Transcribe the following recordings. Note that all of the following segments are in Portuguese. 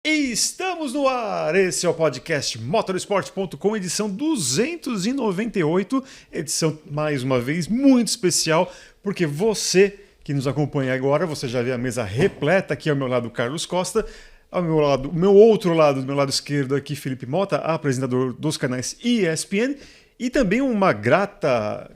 E estamos no ar! Esse é o podcast Motorsport.com, edição 298, edição, mais uma vez, muito especial, porque você que nos acompanha agora, você já vê a mesa repleta, aqui ao meu lado Carlos Costa, ao meu lado, do meu lado esquerdo aqui Felipe Mota, apresentador dos canais ESPN, e também uma grata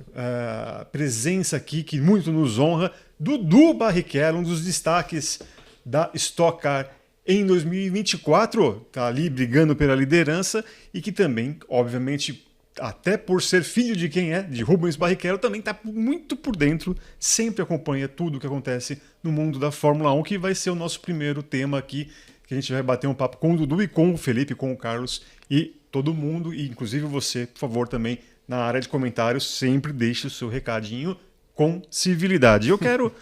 presença aqui, que muito nos honra, Dudu Barrichello, um dos destaques da Stock Car em 2024, está ali brigando pela liderança e que também, obviamente, até por ser filho de quem é, de Rubens Barrichello, também está muito por dentro, sempre acompanha tudo o que acontece no mundo da Fórmula 1, que vai ser o nosso primeiro tema aqui, que a gente vai bater um papo com o Dudu e com o Felipe, com o Carlos e todo mundo, e inclusive você, por favor, também na área de comentários, sempre deixe o seu recadinho com civilidade. Eu quero...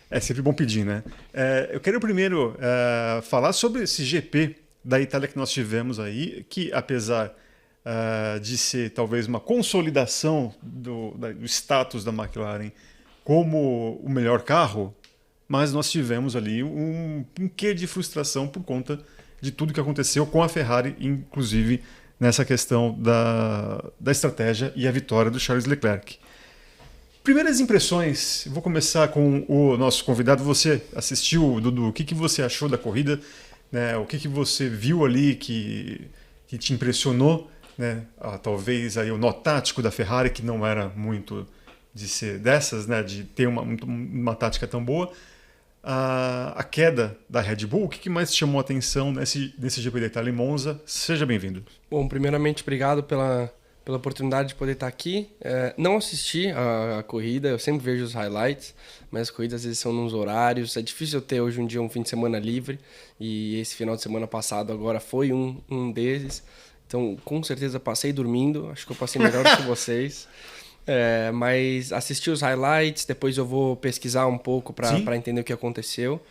É sempre bom pedir, né? Eu quero primeiro falar sobre esse GP da Itália que nós tivemos aí, que apesar de ser talvez uma consolidação do status da McLaren como o melhor carro, mas nós tivemos ali um quê de frustração por conta de tudo que aconteceu com a Ferrari, inclusive nessa questão da estratégia e a vitória do Charles Leclerc. Primeiras impressões, vou começar com o nosso convidado. Você assistiu, Dudu, o que você achou da corrida? Né? O que você viu ali que te impressionou? Né? Talvez aí o nó tático da Ferrari, que não era muito de ser dessas, né? De ter uma tática tão boa. A queda da Red Bull, o que mais te chamou a atenção nesse GP da Itália em Monza? Seja bem-vindo. Bom, primeiramente, obrigado pela oportunidade de poder estar aqui. Não assisti a corrida, eu sempre vejo os highlights, mas as corridas às vezes são nos horários. É difícil eu ter hoje um dia um fim de semana livre, e esse final de semana passado agora foi um desses. Então, com certeza passei dormindo, acho que eu passei melhor do que vocês. Mas assisti os highlights, depois eu vou pesquisar um pouco para entender o que aconteceu.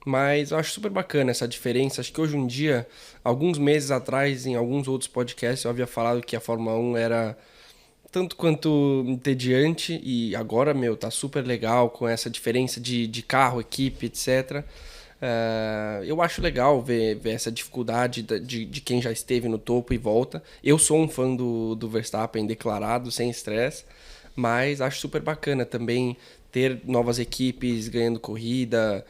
Mas eu acho super bacana essa diferença. Acho que hoje em dia, alguns meses atrás, em alguns outros podcasts, eu havia falado que a Fórmula 1 era tanto quanto entediante. E agora, tá super legal com essa diferença de carro, equipe, etc. Eu acho legal ver essa dificuldade de quem já esteve no topo e volta. Eu sou um fã do Verstappen declarado, sem estresse. Mas acho super bacana também ter novas equipes ganhando corrida,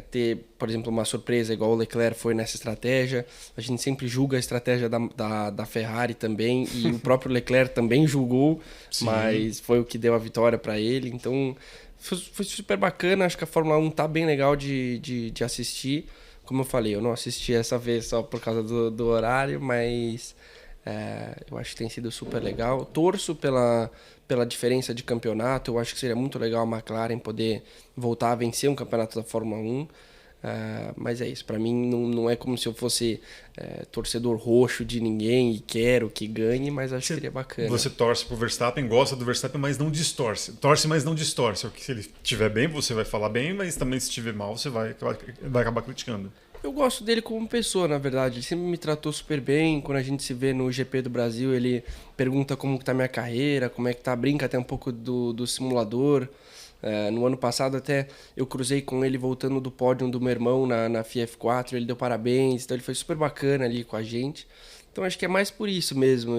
ter, por exemplo, uma surpresa igual o Leclerc foi nessa estratégia. A gente sempre julga a estratégia da Ferrari também, e o próprio Leclerc também julgou, mas foi o que deu a vitória para ele. Então foi super bacana, acho que a Fórmula 1 tá bem legal de assistir. Como eu falei, eu não assisti essa vez só por causa do horário, mas eu acho que tem sido super legal. Torço pela diferença de campeonato. Eu acho que seria muito legal a McLaren poder voltar a vencer um campeonato da Fórmula 1. Mas é isso. Para mim, não é como se eu fosse torcedor roxo de ninguém e quero que ganhe, mas acho que seria bacana. Você torce pro Verstappen, gosta do Verstappen, mas não distorce. Torce, mas não distorce. Se ele estiver bem, você vai falar bem, mas também se estiver mal, você vai acabar criticando. Eu gosto dele como pessoa, na verdade. Ele sempre me tratou super bem. Quando a gente se vê no GP do Brasil, ele pergunta como que tá a minha carreira, como é que tá, brinca até um pouco do simulador. No ano passado até eu cruzei com ele voltando do pódio do meu irmão na FIA F4, ele deu parabéns, então ele foi super bacana ali com a gente. Então acho que é mais por isso mesmo,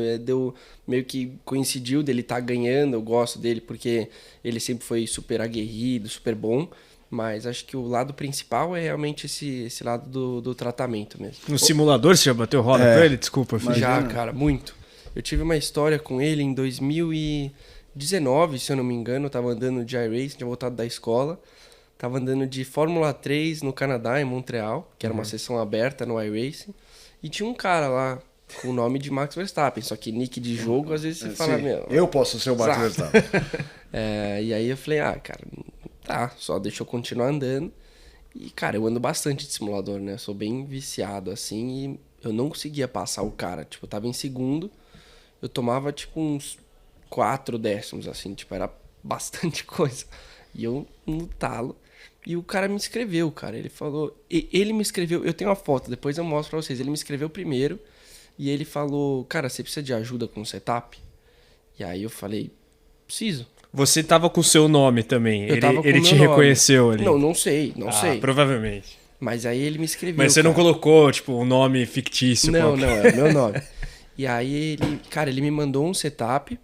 meio que coincidiu dele estar ganhando. Eu gosto dele porque ele sempre foi super aguerrido, super bom. Mas acho que o lado principal é realmente esse lado do tratamento mesmo. No simulador você já bateu roda pra ele? Desculpa, filho. Já, cara, muito. Eu tive uma história com ele em 2019, se eu não me engano. Eu tava andando de iRacing, tinha voltado da escola. Tava andando de Fórmula 3 no Canadá, em Montreal, que era uma sessão aberta no iRacing. E tinha um cara lá com o nome de Max Verstappen, só que nick de jogo, às vezes você fala... Eu posso ser o Max Verstappen. E aí eu falei, cara... Tá, só deixa eu continuar andando. E, cara, eu ando bastante de simulador, né? Eu sou bem viciado, assim, e eu não conseguia passar o cara. Tipo, eu tava em segundo, eu tomava, tipo, uns 4 décimos, assim, tipo, era bastante coisa. E eu no talo. E o cara me escreveu, cara. Ele falou... Ele me escreveu... Eu tenho uma foto, depois eu mostro pra vocês. Ele me escreveu primeiro e ele falou... Cara, você precisa de ajuda com o setup? E aí eu falei... Preciso. Você tava com o seu nome também. Eu tava com ele o te meu nome. reconheceu ali. Não sei. Provavelmente. Mas aí ele me escreveu. Mas você não cara. colocou, tipo, um nome fictício? Não, qualquer? não, é o meu nome. E aí ele me mandou um setup,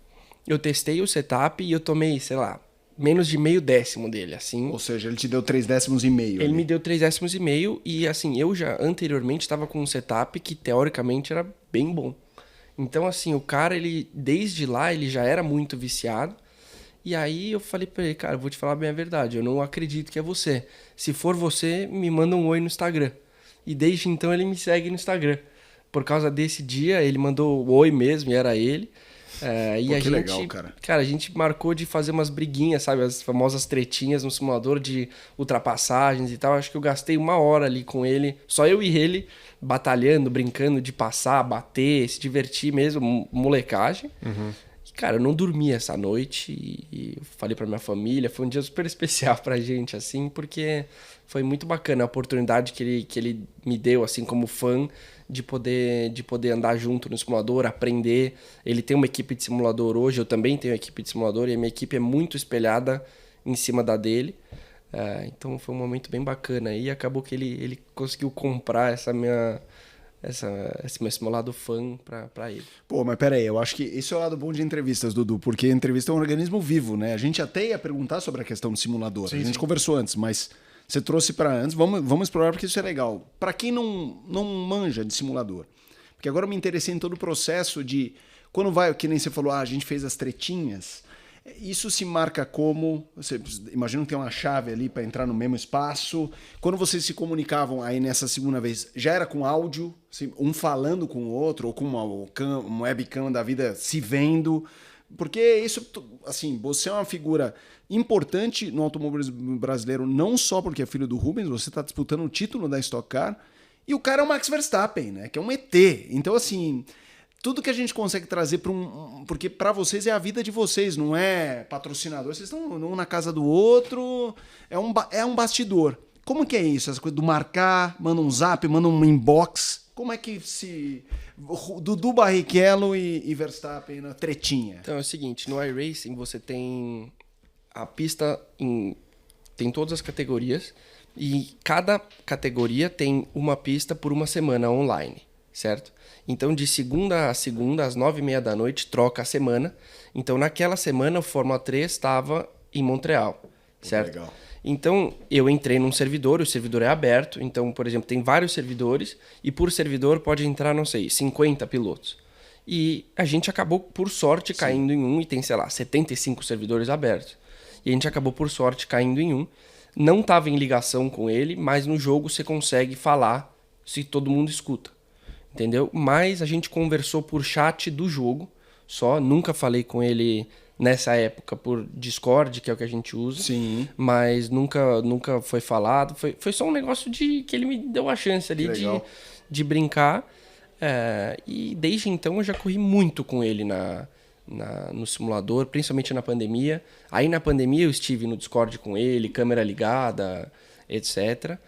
eu testei o setup e eu tomei, sei lá, menos de meio décimo dele, assim. Ou seja, ele te deu 3 décimos e meio. Ele me deu 3 décimos e meio e assim, eu já anteriormente estava com um setup que teoricamente era bem bom. Então assim, o cara, ele desde lá, ele já era muito viciado. E aí eu falei pra ele, cara, eu vou te falar bem a verdade, eu não acredito que é você. Se for você, me manda um oi no Instagram. E desde então ele me segue no Instagram. Por causa desse dia, ele mandou o oi mesmo, e era ele. E Pô, a que gente, legal, cara. Cara, a gente marcou de fazer umas briguinhas, sabe? As famosas tretinhas no simulador de ultrapassagens e tal. Acho que eu gastei 1 hora ali com ele, só eu e ele, batalhando, brincando de passar, bater, se divertir mesmo, molecagem. E, cara, eu não dormi essa noite e eu falei pra minha família. Foi um dia super especial pra gente, assim, porque foi muito bacana a oportunidade que ele me deu, assim, como fã, de poder andar junto no simulador, aprender. Ele tem uma equipe de simulador hoje, eu também tenho equipe de simulador, e a minha equipe é muito espelhada em cima da dele. Então foi um momento bem bacana. E acabou que ele conseguiu comprar esse meu simulador fã pra ele. Pô, mas pera aí, eu acho que isso é o lado bom de entrevistas, Dudu, porque a entrevista é um organismo vivo, né? A gente até ia perguntar sobre a questão do simulador. A gente conversou antes, mas você trouxe para antes. Vamos explorar porque isso é legal. Para quem não manja de simulador, porque agora eu me interessei em todo o processo de quando vai, que nem você falou, a gente fez as tretinhas. Isso se marca como, você imagina que tem uma chave ali para entrar no mesmo espaço. Quando vocês se comunicavam aí nessa segunda vez, já era com áudio, um falando com o outro, ou com uma webcam da vida se vendo? Porque isso, assim, você é uma figura importante no automobilismo brasileiro, não só porque é filho do Rubens, você está disputando o título da Stock Car, e o cara é o Max Verstappen, né? Que é um ET. Então, assim, tudo que a gente consegue trazer para porque para vocês é a vida de vocês, não é patrocinador. Vocês estão um na casa do outro, é um bastidor. Como que é isso? Essa coisa do marcar, manda um zap, manda um inbox. Como é que se... Dudu Barrichello e Verstappen na tretinha. Então é o seguinte, no iRacing você tem a pista tem todas as categorias e cada categoria tem uma pista por uma semana online, certo? Então de segunda a segunda, às 9h30 da noite, troca a semana. Então naquela semana o Fórmula 3 estava em Montreal, certo? Legal. Então, eu entrei num servidor, o servidor é aberto. Então, por exemplo, tem vários servidores e por servidor pode entrar, não sei, 50 pilotos. E a gente acabou, por sorte, caindo em um e tem, sei lá, 75 servidores abertos. E a gente acabou, por sorte, caindo em um. Não estava em ligação com ele, mas no jogo você consegue falar se todo mundo escuta. Entendeu? Mas a gente conversou por chat do jogo só. Nunca falei com ele nessa época por Discord, que é o que a gente usa. Sim. Mas nunca foi falado. Foi só um negócio que ele me deu a chance ali de brincar. E desde então eu já corri muito com ele no simulador, principalmente na pandemia. Aí na pandemia eu estive no Discord com ele, câmera ligada, etc.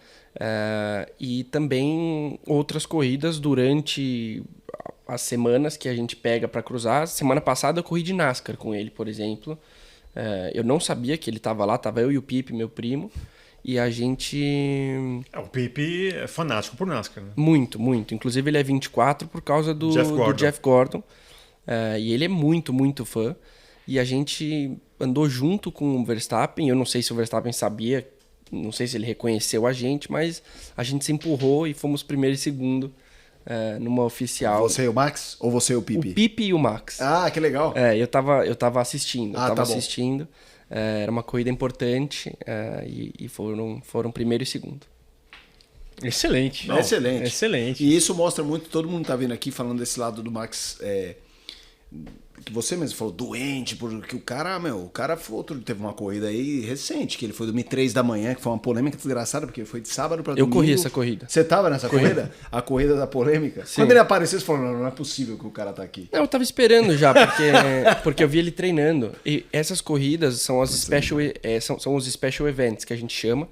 E também outras corridas durante as semanas que a gente pega para cruzar. Semana passada eu corri de NASCAR com ele, por exemplo. Eu não sabia que ele estava lá, tava eu e o Pipe, meu primo, e a gente... O Pipe é fanático por NASCAR, né? Muito, muito. Inclusive ele é 24 por causa do Jeff Gordon. E ele é muito, muito fã. E a gente andou junto com o Verstappen. Eu não sei se o Verstappen sabia, não sei se ele reconheceu a gente, mas a gente se empurrou e fomos primeiro e segundo numa oficial. Você e o Max ou você e o Pipe? O Pipe e o Max. Ah, que legal. Eu tava assistindo. Assistindo. Era uma corrida importante e foram primeiro e segundo. Excelente. Não, excelente. Excelente. E isso mostra muito, todo mundo tá vendo aqui falando desse lado do Max, que você mesmo falou, doente, porque o cara teve uma corrida aí recente, que ele foi dormir 3 da manhã, que foi uma polêmica desgraçada, porque foi de sábado pra domingo. Eu corri essa corrida. Você tava nessa corrida? A corrida da polêmica? Sim. Quando ele apareceu, você falou, não é possível que o cara tá aqui. Não, eu tava esperando já, porque eu vi ele treinando. E essas corridas são são os special events que a gente chama.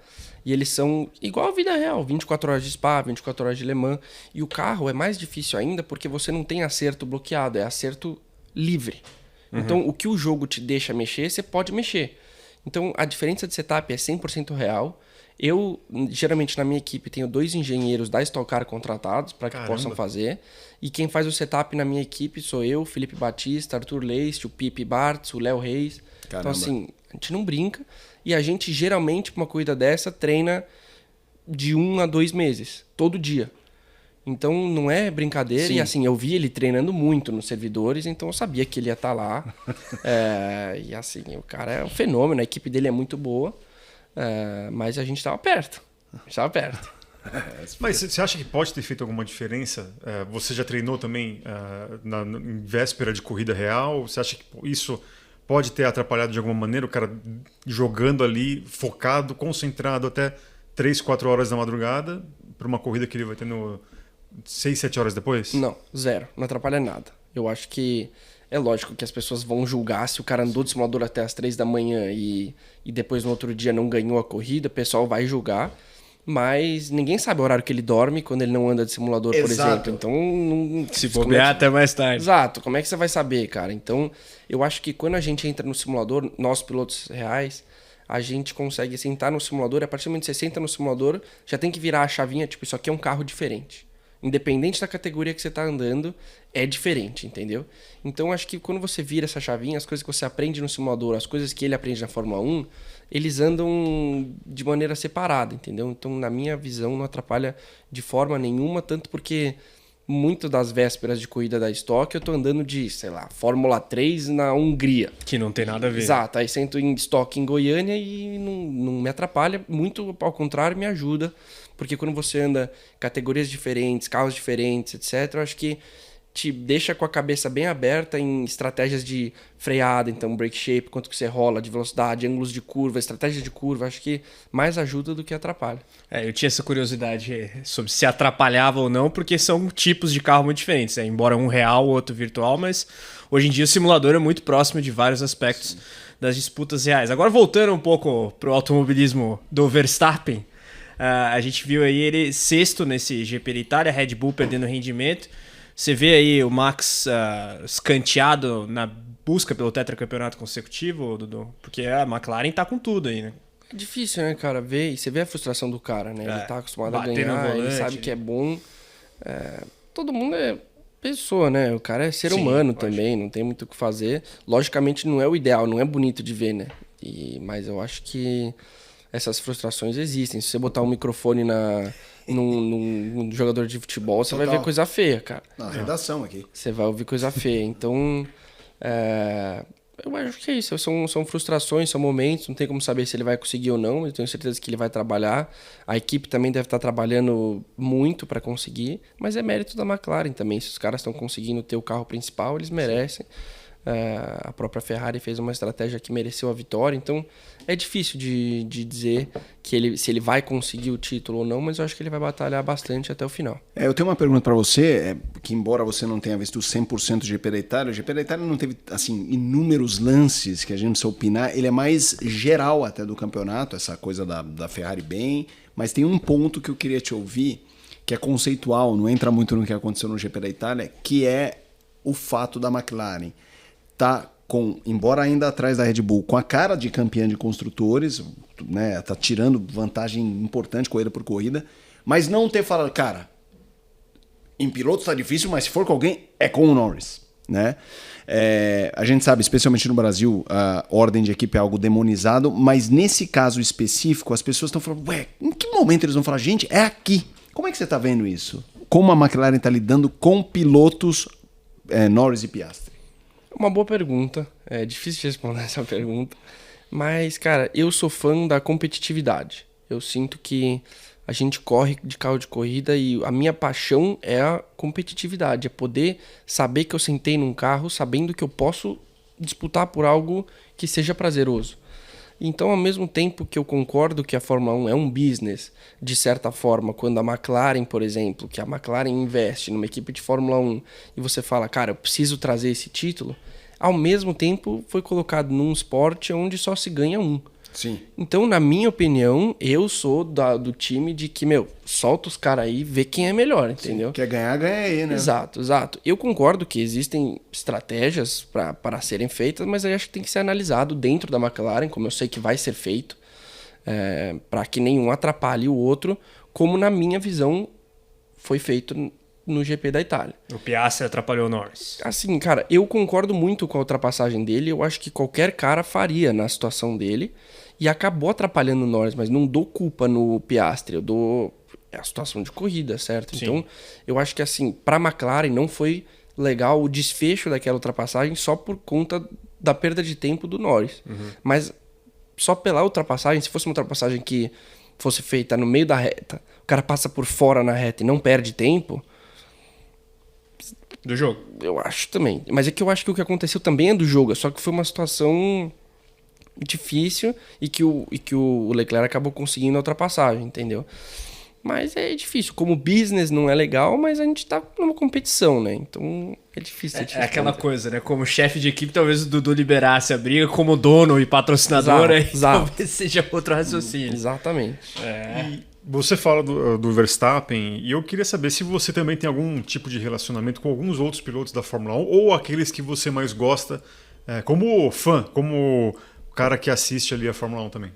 E eles são igual a vida real, 24 horas de Spa, 24 horas de Le Mans. E o carro é mais difícil ainda porque você não tem acerto bloqueado, é acerto livre. Então, o que o jogo te deixa mexer, você pode mexer. Então, a diferença de setup é 100% real. Eu, geralmente, na minha equipe, tenho 2 engenheiros da Stock Car contratados para que Caramba. possam fazer. E quem faz o setup na minha equipe sou eu, Felipe Batista, Arthur Leist, o Pipe Bartz, o Léo Reis. Caramba. Então, assim, a gente não brinca. E a gente, geralmente, pra uma corrida dessa, treina de 1 a 2 meses, todo dia. Então, não é brincadeira. Sim. E, assim, eu vi ele treinando muito nos servidores, então eu sabia que ele ia estar lá. E, assim, o cara é um fenômeno, a equipe dele é muito boa. Mas a gente estava perto. Mas você acha que pode ter feito alguma diferença? Você já treinou também em véspera de corrida real? Você acha que isso pode ter atrapalhado de alguma maneira o cara jogando ali, focado, concentrado até 3, 4 horas da madrugada para uma corrida que ele vai ter no 6, 7 horas depois? Não, zero. Não atrapalha nada. Eu acho que é lógico que as pessoas vão julgar se o cara andou de simulador até as 3 da manhã e depois no outro dia não ganhou a corrida, o pessoal vai julgar. Mas ninguém sabe o horário que ele dorme quando ele não anda de simulador, por Exato. exemplo. Então, Se bobear até mais tarde. Exato. Como é que você vai saber, cara? Então, eu acho que quando a gente entra no simulador, nós pilotos reais, a gente consegue sentar no simulador, e a partir do momento que você senta no simulador, já tem que virar a chavinha, tipo, isso aqui é um carro diferente. Independente da categoria que você tá andando, é diferente, entendeu? Então, acho que quando você vira essa chavinha, as coisas que você aprende no simulador, as coisas que ele aprende na Fórmula 1, eles andam de maneira separada, entendeu? Então, na minha visão, não atrapalha de forma nenhuma, tanto porque muito das vésperas de corrida da Stock eu tô andando de, sei lá, Fórmula 3 na Hungria. Que não tem nada a ver. Exato, aí sento em Stock em Goiânia e não me atrapalha, muito ao contrário, me ajuda. Porque quando você anda categorias diferentes, carros diferentes, etc., eu acho que te deixa com a cabeça bem aberta em estratégias de freada, então break shape, quanto que você rola, de velocidade, ângulos de curva, estratégia de curva, acho que mais ajuda do que atrapalha. Eu tinha essa curiosidade sobre se atrapalhava ou não, porque são tipos de carro muito diferentes, né? Embora um real, o outro virtual, mas hoje em dia o simulador é muito próximo de vários aspectos das disputas reais. Agora voltando um pouco pro automobilismo do Verstappen, a gente viu aí ele sexto nesse GP da Itália, Red Bull perdendo rendimento. Você vê aí o Max escanteado na busca pelo tetracampeonato consecutivo, Dudu? Porque a McLaren tá com tudo aí, né? É difícil, né, cara? Você vê a frustração do cara, né? Ele tá acostumado a bater no ganhar, ele volante, sabe que é bom. Todo mundo é pessoa, né? O cara é ser humano também, não tem muito o que fazer. Logicamente não é o ideal, não é bonito de ver, né? Mas eu acho que essas frustrações existem. Se você botar um microfone num jogador de futebol, você vai ver coisa feia, cara. Na redação aqui. Você vai ouvir coisa feia. Então, eu acho que é isso. São frustrações, são momentos. Não tem como saber se ele vai conseguir ou não. Eu tenho certeza que ele vai trabalhar. A equipe também deve estar trabalhando muito para conseguir. Mas é mérito da McLaren também. Se os caras estão conseguindo ter o carro principal, eles merecem. A própria Ferrari fez uma estratégia que mereceu a vitória. Então, é difícil de dizer se ele vai conseguir o título ou não, mas eu acho que ele vai batalhar bastante até o final. Eu tenho uma pergunta para você, que embora você não tenha visto 100% do GP da Itália, o GP da Itália não teve assim inúmeros lances que a gente precisa opinar, ele é mais geral até do campeonato, essa coisa da Ferrari bem, mas tem um ponto que eu queria te ouvir, que é conceitual, não entra muito no que aconteceu no GP da Itália, que é o fato da McLaren tá embora ainda atrás da Red Bull, com a cara de campeã de construtores, né, tá tirando vantagem importante corrida por corrida, mas não ter falado, cara, em pilotos tá difícil, mas se for com alguém, é com o Norris, né? A gente sabe, especialmente no Brasil, a ordem de equipe é algo demonizado, mas nesse caso específico, as pessoas estão falando, em que momento eles vão falar, gente, é aqui? Como é que você tá vendo isso? Como a McLaren tá lidando com pilotos Norris e Piastri? Uma boa pergunta. É difícil de responder essa pergunta. Mas, cara, eu sou fã da competitividade. Eu sinto que a gente corre de carro de corrida e a minha paixão é a competitividade. É poder saber que eu sentei num carro sabendo que eu posso disputar por algo que seja prazeroso. Então, ao mesmo tempo que eu concordo que a Fórmula 1 é um business, de certa forma, quando a McLaren, por exemplo, que a McLaren investe numa equipe de Fórmula 1 e você fala, cara, eu preciso trazer esse título, ao mesmo tempo foi colocado num esporte onde só se ganha um. Sim. Então, na minha opinião, eu sou do time de que, solta os caras aí e vê quem é melhor, entendeu? Sim. Quer ganhar, ganha aí, né? Exato. Eu concordo que existem estratégias para serem feitas, mas eu acho que tem que ser analisado dentro da McLaren, como eu sei que vai ser feito. para que nenhum atrapalhe o outro, como na minha visão foi feito no GP da Itália. O Piastri atrapalhou o Norris. Assim, cara, eu concordo muito com a ultrapassagem dele, eu acho que qualquer cara faria na situação dele, e acabou atrapalhando o Norris, mas não dou culpa no Piastri, eu dou a situação de corrida, certo? Sim. Então, eu acho que assim, pra McLaren não foi legal o desfecho daquela ultrapassagem só por conta da perda de tempo do Norris. Mas só pela ultrapassagem, se fosse uma ultrapassagem que fosse feita no meio da reta, o cara passa por fora na reta e não perde tempo, Do jogo. eu acho também. Mas é que eu acho que o que aconteceu também é do jogo, só que foi uma situação difícil e que o Leclerc acabou conseguindo a ultrapassagem, entendeu? Mas é difícil. Como business não é legal, mas a gente tá numa competição, né? Então é difícil. É aquela coisa, né? Como chefe de equipe, talvez o Dudu liberasse a briga, como dono e patrocinador, aí Exato. talvez seja outro raciocínio. Exatamente. E você fala do Verstappen, e eu queria saber se você também tem algum tipo de relacionamento com alguns outros pilotos da Fórmula 1, ou aqueles que você mais gosta, como fã, como cara que assiste ali a Fórmula 1 também.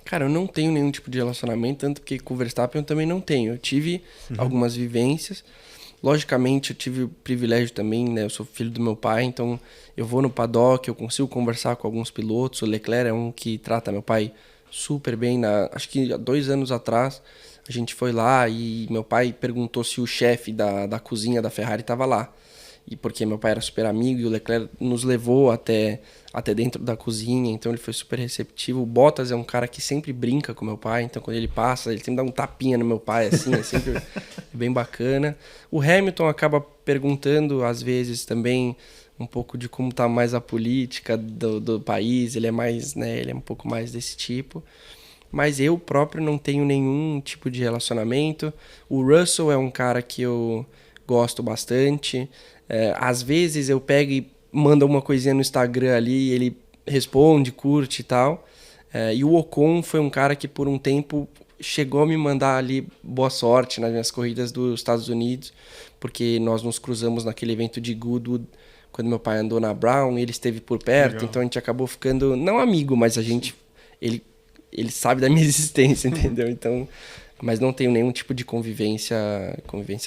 Cara, eu não tenho nenhum tipo de relacionamento, tanto que com o Verstappen eu também não tenho. Eu tive algumas vivências. Logicamente, eu tive o privilégio também, né? Eu sou filho do meu pai, então eu vou no paddock, eu consigo conversar com alguns pilotos. O Leclerc é um que trata meu pai super bem. Acho que há 2 anos atrás a gente foi lá e meu pai perguntou se o chefe da cozinha da Ferrari estava lá. E porque meu pai era super amigo e o Leclerc nos levou até dentro da cozinha, então ele foi super receptivo. O Bottas é um cara que sempre brinca com meu pai, então quando ele passa, ele sempre dá um tapinha no meu pai, assim, é sempre bem bacana. O Hamilton acaba perguntando, às vezes, também um pouco de como tá mais a política do país, ele é mais, né, ele é um pouco mais desse tipo. Mas eu próprio não tenho nenhum tipo de relacionamento. O Russell é um cara que eu gosto bastante. Às vezes eu pego e mando uma coisinha no Instagram ali, ele responde, curte e tal. E o Ocon foi um cara que por um tempo chegou a me mandar ali boa sorte nas minhas corridas dos Estados Unidos, porque nós nos cruzamos naquele evento de Goodwood, quando meu pai andou na Brown, ele esteve por perto, Legal. então a gente acabou ficando, não amigo, mas a gente, ele sabe da minha existência, entendeu? Então, mas não tenho nenhum tipo de convivência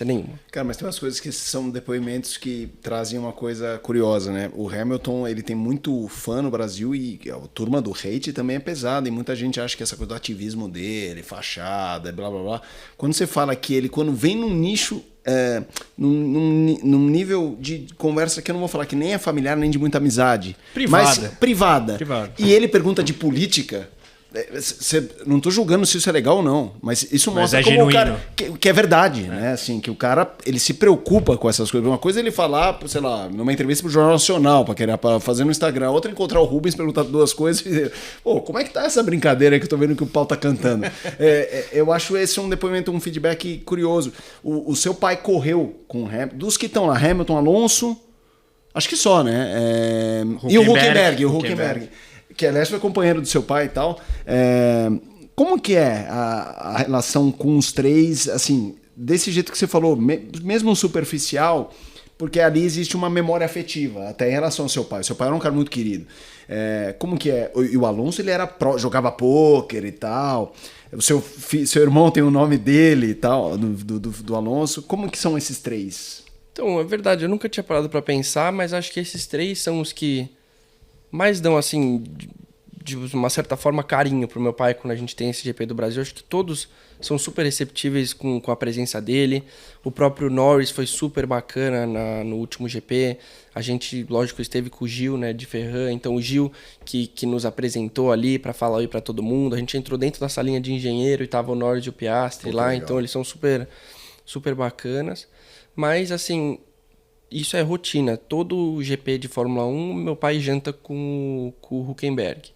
nenhuma. Cara, mas tem umas coisas que são depoimentos que trazem uma coisa curiosa, né? O Hamilton, ele tem muito fã no Brasil e a turma do hate também é pesada. E muita gente acha que essa coisa do ativismo dele, fachada, blá, blá, blá. Quando você fala que ele, quando vem num nicho, num nível de conversa que eu não vou falar que nem é familiar, nem de muita amizade. Privada. Mas privada. E ele pergunta de política. Não tô julgando se isso é legal ou não, mas isso mostra como genuíno. o cara que é verdade, né? Assim, que o cara ele se preocupa com essas coisas. Uma coisa é ele falar, sei lá, numa entrevista pro Jornal Nacional, para fazer no Instagram, outra é encontrar o Rubens, perguntar 2 coisas e dizer, pô, como é que tá essa brincadeira que eu tô vendo que o pau tá cantando? Eu acho esse um depoimento, um feedback curioso. O seu pai correu com o Hamilton, dos que estão lá, Hamilton, Alonso, acho que só, né? E o Hülkenberg. Que aliás foi companheiro do seu pai e tal. Como que é a relação com os 3, assim, desse jeito que você falou, mesmo superficial, porque ali existe uma memória afetiva, até em relação ao seu pai. O seu pai era um cara muito querido. Como que é? E o Alonso, ele era jogava pôquer e tal. O seu irmão tem o nome dele e tal, do Alonso. Como que são esses 3? Então, é verdade, eu nunca tinha parado pra pensar, mas acho que esses 3 são os que mais dão, assim, de uma certa forma, carinho pro meu pai quando a gente tem esse GP do Brasil. Acho que todos são super receptíveis com a presença dele. O próprio Norris foi super bacana no último GP. A gente, lógico, esteve com o Gil, né, de Ferran. Então, o Gil que nos apresentou ali para falar oi para todo mundo. A gente entrou dentro da salinha de engenheiro e tava o Norris e o Piastri lá. Legal. Então, eles são super, super bacanas. Mas, assim, isso é rotina. Todo GP de Fórmula 1, meu pai janta com o Hülkenberg.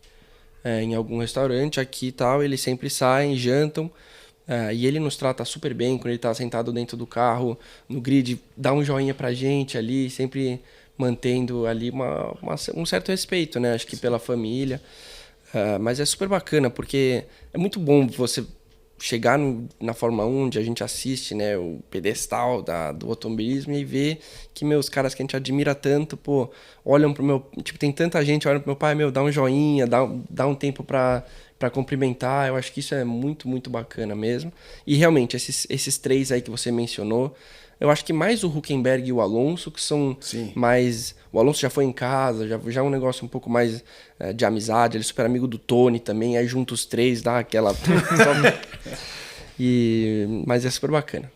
Em algum restaurante aqui e tal, eles sempre saem, jantam. E ele nos trata super bem quando ele tá sentado dentro do carro, no grid, dá um joinha pra gente ali, sempre mantendo ali um certo respeito, né? Acho que pela família. Mas é super bacana, porque é muito bom você chegar na Fórmula 1, onde a gente assiste, né, o pedestal do automobilismo e ver que os caras que a gente admira tanto, pô, olham pro meu... Tipo, tem tanta gente olhando pro meu pai, dá um joinha, dá um tempo pra para cumprimentar. Eu acho que isso é muito, muito bacana mesmo. E realmente, esses 3 aí que você mencionou, eu acho que mais o Hülkenberg e o Alonso, que são mais... O Alonso já foi em casa, já é um negócio um pouco mais de amizade. Ele é super amigo do Tony também. Aí junta os 3, dá aquela... Mas é super bacana.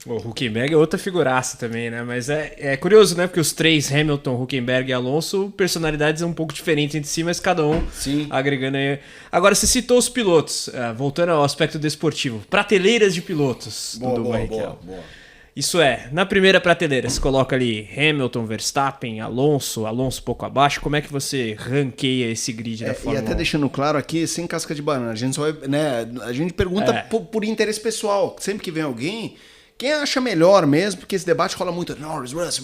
O Hülkenberg é outra figuraça também, né? Mas é curioso, né? Porque os 3, Hamilton, Hülkenberg e Alonso, personalidades um pouco diferentes entre si, mas cada um agregando aí. Agora, você citou os pilotos, voltando ao aspecto desportivo. Prateleiras de pilotos do Barrichello. Boa. Isso na primeira prateleira, você coloca ali Hamilton, Verstappen, Alonso pouco abaixo. Como é que você ranqueia esse grid da Fórmula 1? E até deixando claro aqui, sem casca de banana, a gente só vai, né, a gente pergunta por interesse pessoal. Sempre que vem alguém, quem acha melhor mesmo, porque esse debate rola muito. Norris, Russell,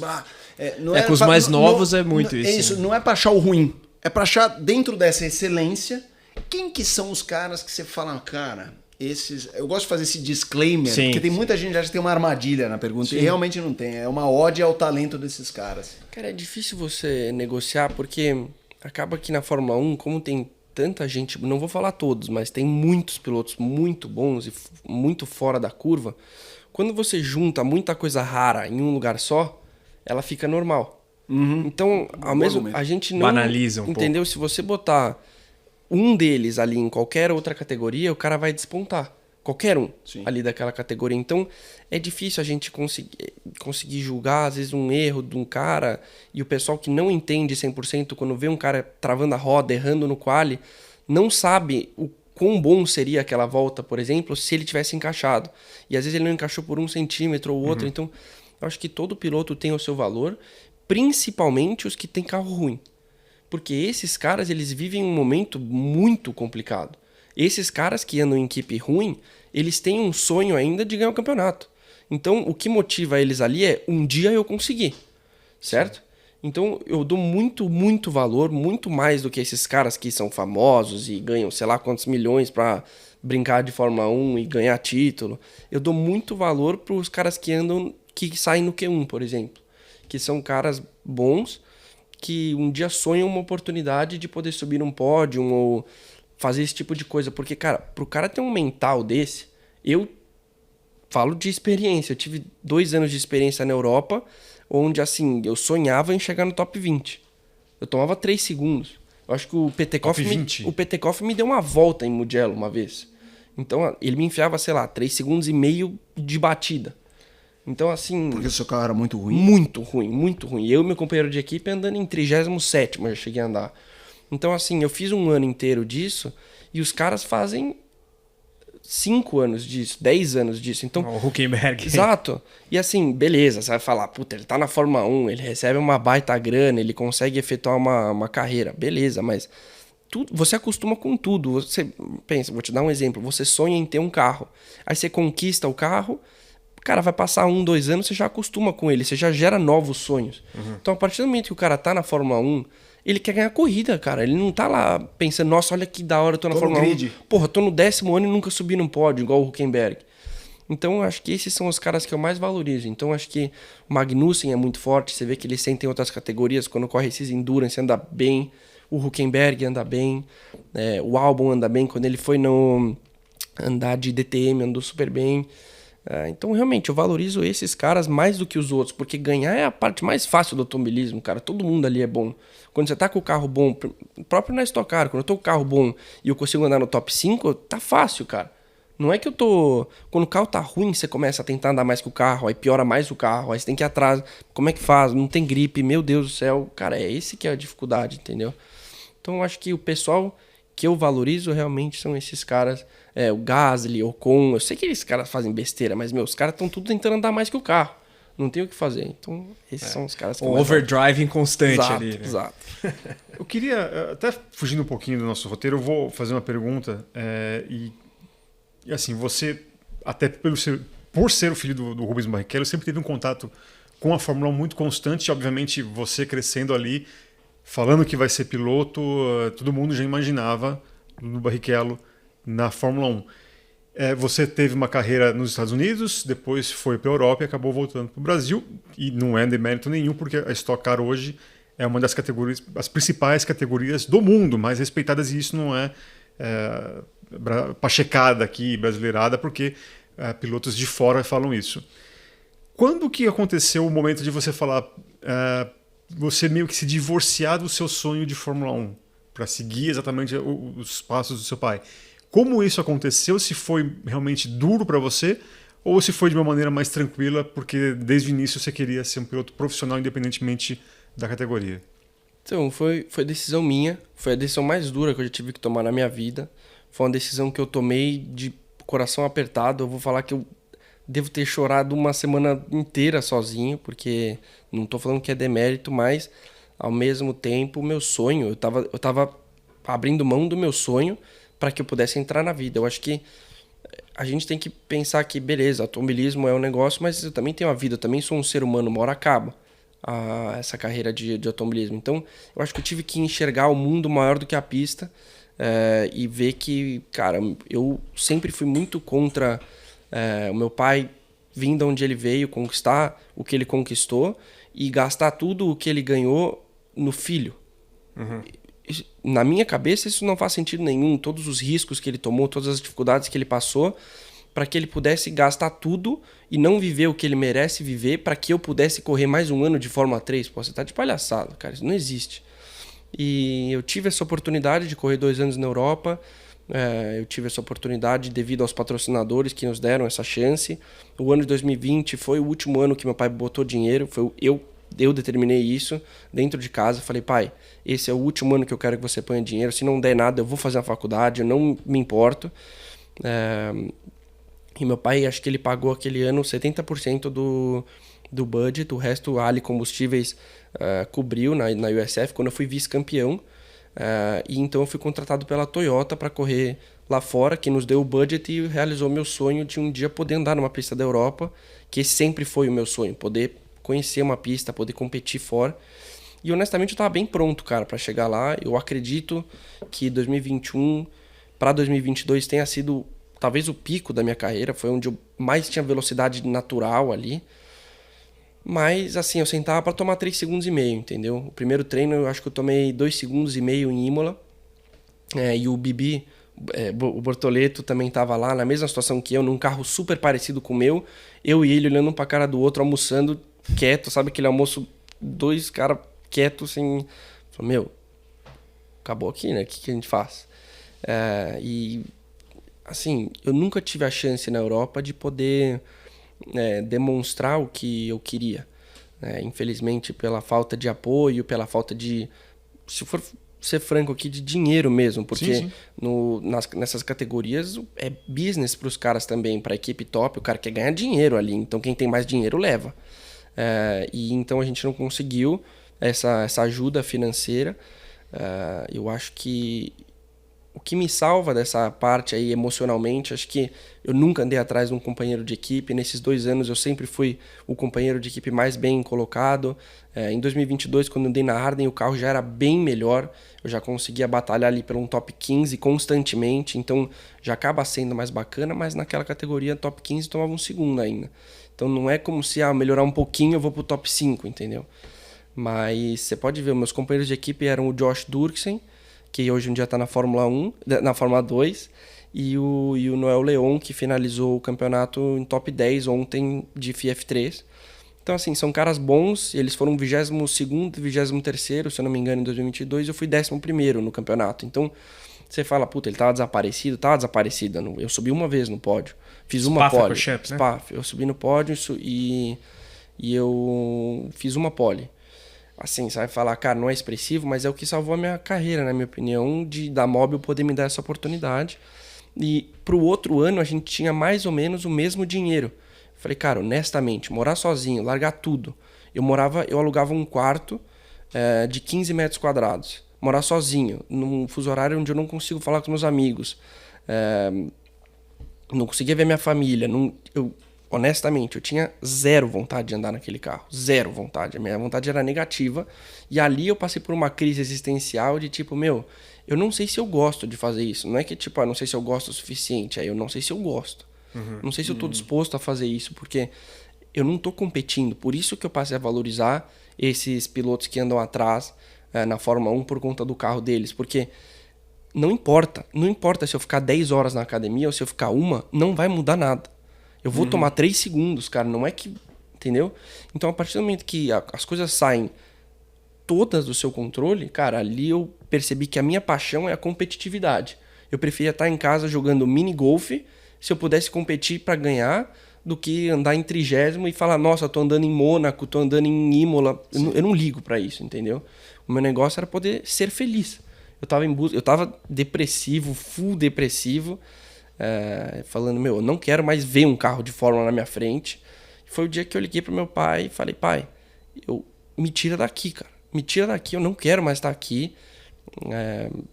com os mais novos é muito isso. Isso, não é pra achar o ruim, é pra achar dentro dessa excelência, quem que são os caras que você fala, cara... Eu gosto de fazer esse disclaimer, porque tem muita gente que acha que tem uma armadilha na pergunta, e realmente não tem. É uma ode ao talento desses caras. Cara, é difícil você negociar, porque acaba que na Fórmula 1, como tem tanta gente, não vou falar todos, mas tem muitos pilotos muito bons e muito fora da curva, quando você junta muita coisa rara em um lugar só, ela fica normal. Então, a gente não... Banaliza um entendeu? pouco. Se você botar... um deles ali em qualquer outra categoria, o cara vai despontar. Qualquer um ali daquela categoria. Então, é difícil a gente conseguir julgar, às vezes, um erro de um cara, e o pessoal que não entende 100%, quando vê um cara travando a roda, errando no quali, não sabe o quão bom seria aquela volta, por exemplo, se ele tivesse encaixado. E às vezes ele não encaixou por 1 centímetro ou outro. Então, eu acho que todo piloto tem o seu valor, principalmente os que têm carro ruim. Porque esses caras, eles vivem um momento muito complicado. Esses caras que andam em equipe ruim, eles têm um sonho ainda de ganhar o campeonato. Então, o que motiva eles ali é, um dia eu conseguir, certo? Então, eu dou muito, muito valor, muito mais do que esses caras que são famosos e ganham sei lá quantos milhões para brincar de Fórmula 1 e ganhar título. Eu dou muito valor para os caras que saem no Q1, por exemplo. Que são caras bons, que um dia sonham uma oportunidade de poder subir num pódio ou fazer esse tipo de coisa. Porque, cara, pro cara ter um mental desse, eu falo de experiência. Eu tive 2 anos de experiência na Europa, onde, assim, eu sonhava em chegar no top 20. Eu tomava 3 segundos. Eu acho que o Petekoff me deu uma volta em Mugello uma vez. Então, ele me enfiava, sei lá, 3 segundos e meio de batida. Então, assim... Porque o seu carro era muito ruim? Muito ruim, muito ruim. Eu e meu companheiro de equipe andando em 37º, eu já cheguei a andar. Então, assim, eu fiz um ano inteiro disso e os caras fazem 5 anos disso, 10 anos disso. Então, o Hülkenberg. Exato. E assim, beleza, você vai falar, puta, ele tá na Fórmula 1, ele recebe uma baita grana, ele consegue efetuar uma carreira. Beleza, mas você acostuma com tudo. Você pensa, vou te dar um exemplo, você sonha em ter um carro. Aí você conquista o carro... Cara, vai passar 1, 2 anos, você já acostuma com ele, você já gera novos sonhos. Então, a partir do momento que o cara tá na Fórmula 1, ele quer ganhar corrida, cara. Ele não tá lá pensando, nossa, olha que da hora, eu tô na Fórmula 1. Porra, tô no 10º ano e nunca subi num pódio, igual o Hülkenberg. Então, eu acho que esses são os caras que eu mais valorizo. Então, eu acho que o Magnussen é muito forte, você vê que ele sente em outras categorias, quando corre esses endurance, anda bem. O Hülkenberg anda bem. O Albon anda bem, quando ele foi andar de DTM, andou super bem. Então, realmente, eu valorizo esses caras mais do que os outros, porque ganhar é a parte mais fácil do automobilismo, cara. Todo mundo ali é bom. Quando você tá com o carro bom, próprio na Stock Car, quando eu tô com o carro bom e eu consigo andar no top 5, tá fácil, cara. Não é que eu tô... Quando o carro tá ruim, você começa a tentar andar mais que o carro, aí piora mais o carro, aí você tem que ir atrás. Como é que faz? Não tem gripe, meu Deus do céu. Cara, é esse que é a dificuldade, entendeu? Então, eu acho que o pessoal que eu valorizo realmente são esses caras... o Gasly, o Ocon, eu sei que esses caras fazem besteira, mas, os caras estão tudo tentando andar mais que o carro. Não tem o que fazer. Então, esses são os caras que... O overdriving constante ali. Né? Exato. Eu queria, até fugindo um pouquinho do nosso roteiro, eu vou fazer uma pergunta. E assim, você, até por ser o filho do Rubens Barrichello, sempre teve um contato com a Fórmula 1 muito constante. E, obviamente, você crescendo ali, falando que vai ser piloto, todo mundo já imaginava no Barrichello na Fórmula 1. Você teve uma carreira nos Estados Unidos, depois foi para a Europa e acabou voltando para o Brasil, e não é demérito nenhum, porque a Stock Car hoje é uma das categorias, as principais categorias do mundo, mais respeitadas, e isso não é pachecada aqui, brasileirada, porque pilotos de fora falam isso. Quando que aconteceu o momento de você falar, você meio que se divorciar do seu sonho de Fórmula 1 para seguir exatamente os passos do seu pai? Como isso aconteceu? Se foi realmente duro para você ou se foi de uma maneira mais tranquila, porque desde o início você queria ser um piloto profissional independentemente da categoria? Então, foi decisão minha, foi a decisão mais dura que eu já tive que tomar na minha vida. Foi uma decisão que eu tomei de coração apertado. Eu vou falar que eu devo ter chorado uma semana inteira sozinho, porque não tô falando que é demérito, mas ao mesmo tempo, o meu sonho, eu tava abrindo mão do meu sonho para que eu pudesse entrar na vida. Eu acho que a gente tem que pensar que, beleza, automobilismo é um negócio, mas eu também tenho uma vida, eu também sou um ser humano, uma hora acaba essa carreira de automobilismo. Então, eu acho que eu tive que enxergar o mundo maior do que a pista e ver que, cara, eu sempre fui muito contra o meu pai vindo de onde ele veio, conquistar o que ele conquistou e gastar tudo o que ele ganhou no filho. Uhum. Na minha cabeça isso não faz sentido nenhum, todos os riscos que ele tomou, todas as dificuldades que ele passou para que ele pudesse gastar tudo e não viver o que ele merece viver para que eu pudesse correr mais um ano de Fórmula 3. Pô, você tá de palhaçada, cara, isso não existe. E eu tive essa oportunidade de correr 2 anos na Europa, eu tive essa oportunidade devido aos patrocinadores que nos deram essa chance. O ano de 2020 foi o último ano que meu pai botou dinheiro, eu determinei isso dentro de casa. Falei, pai, esse é o último ano que eu quero que você ponha dinheiro. Se não der nada, eu vou fazer a faculdade, eu não me importo. E meu pai, acho que ele pagou aquele ano 70% do budget. O resto, a Ali Combustíveis cobriu na USF, quando eu fui vice-campeão. E então eu fui contratado pela Toyota para correr lá fora, que nos deu o budget e realizou meu sonho de um dia poder andar numa pista da Europa, que sempre foi o meu sonho, poder conhecer uma pista, poder competir fora. E honestamente eu estava bem pronto, cara, para chegar lá. Eu acredito que 2021 para 2022 tenha sido talvez o pico da minha carreira, foi onde eu mais tinha velocidade natural ali. Mas assim, eu sentava para tomar 3,5 segundos, entendeu? O primeiro treino eu acho que eu tomei 2,5 segundos em Imola. E o Bibi, o Bortoleto também estava lá na mesma situação que eu, num carro super parecido com o meu. Eu e ele olhando um pra cara do outro, almoçando quieto, sabe? Aquele almoço, 2 caras quietos, assim. Falei, meu, acabou aqui, né? O que a gente faz? E assim, eu nunca tive a chance na Europa de poder demonstrar o que eu queria. Infelizmente, pela falta de apoio, pela falta de, se for ser franco aqui, de dinheiro mesmo, porque sim. Nessas categorias é business para os caras também, para a equipe top, o cara quer ganhar dinheiro ali, então quem tem mais dinheiro leva. E então a gente não conseguiu essa ajuda financeira. Eu acho que o que me salva dessa parte aí emocionalmente, acho que eu nunca andei atrás de um companheiro de equipe. Nesses 2 anos eu sempre fui o companheiro de equipe mais bem colocado. Em 2022, quando eu andei na Arden, o carro já era bem melhor. Eu já conseguia batalhar ali pelo um top 15 constantemente. Então já acaba sendo mais bacana, mas naquela categoria top 15 tomava um segundo ainda. Então não é como se melhorar um pouquinho eu vou pro top 5, entendeu? Mas você pode ver, meus companheiros de equipe eram o Josh Durksen, que hoje em dia está na Fórmula 1, na Fórmula 2, e o Noel Leon, que finalizou o campeonato em top 10 ontem de FF3. Então, assim, são caras bons, eles foram 22º e 23º, se eu não me engano, em 2022, eu fui 11º no campeonato. Então, você fala, puta, ele tava desaparecido. Eu subi uma vez no pódio, fiz uma pole. Spa, eu subi no pódio e eu fiz uma pole. Assim, você vai falar, cara, não é expressivo, mas é o que salvou a minha carreira, na minha opinião, da Mobil poder me dar essa oportunidade. E pro outro ano a gente tinha mais ou menos o mesmo dinheiro. Falei, cara, honestamente, morar sozinho, largar tudo. Eu alugava um quarto de 15 metros quadrados. Morar sozinho, num fuso horário onde eu não consigo falar com meus amigos. Não conseguia ver minha família. Honestamente, eu tinha 0 vontade de andar naquele carro. 0 vontade. A minha vontade era negativa. E ali eu passei por uma crise existencial de tipo, eu não sei se eu gosto de fazer isso. Não é que tipo, não sei se eu gosto o suficiente. Eu não sei se eu gosto. Não sei se eu tô disposto a fazer isso, porque eu não tô competindo. Por isso que eu passei a valorizar esses pilotos que andam atrás na Fórmula 1 por conta do carro deles. Porque não importa. Não importa se eu ficar 10 horas na academia ou se eu ficar uma, não vai mudar nada. Eu vou tomar 3 segundos, cara. Não é que... Entendeu? Então, a partir do momento que as coisas saem todas do seu controle, cara, ali eu percebi que a minha paixão é a competitividade. Eu preferia estar em casa jogando mini golf se eu pudesse competir para ganhar do que andar em 30º e falar, nossa, tô andando em Mônaco, tô andando em Imola. Eu não ligo para isso, entendeu? O meu negócio era poder ser feliz. Eu tava depressivo, full depressivo, falando, eu não quero mais ver um carro de Fórmula na minha frente. Foi o dia que eu liguei pro meu pai e falei, pai, me tira daqui, cara. Me tira daqui, eu não quero mais estar aqui.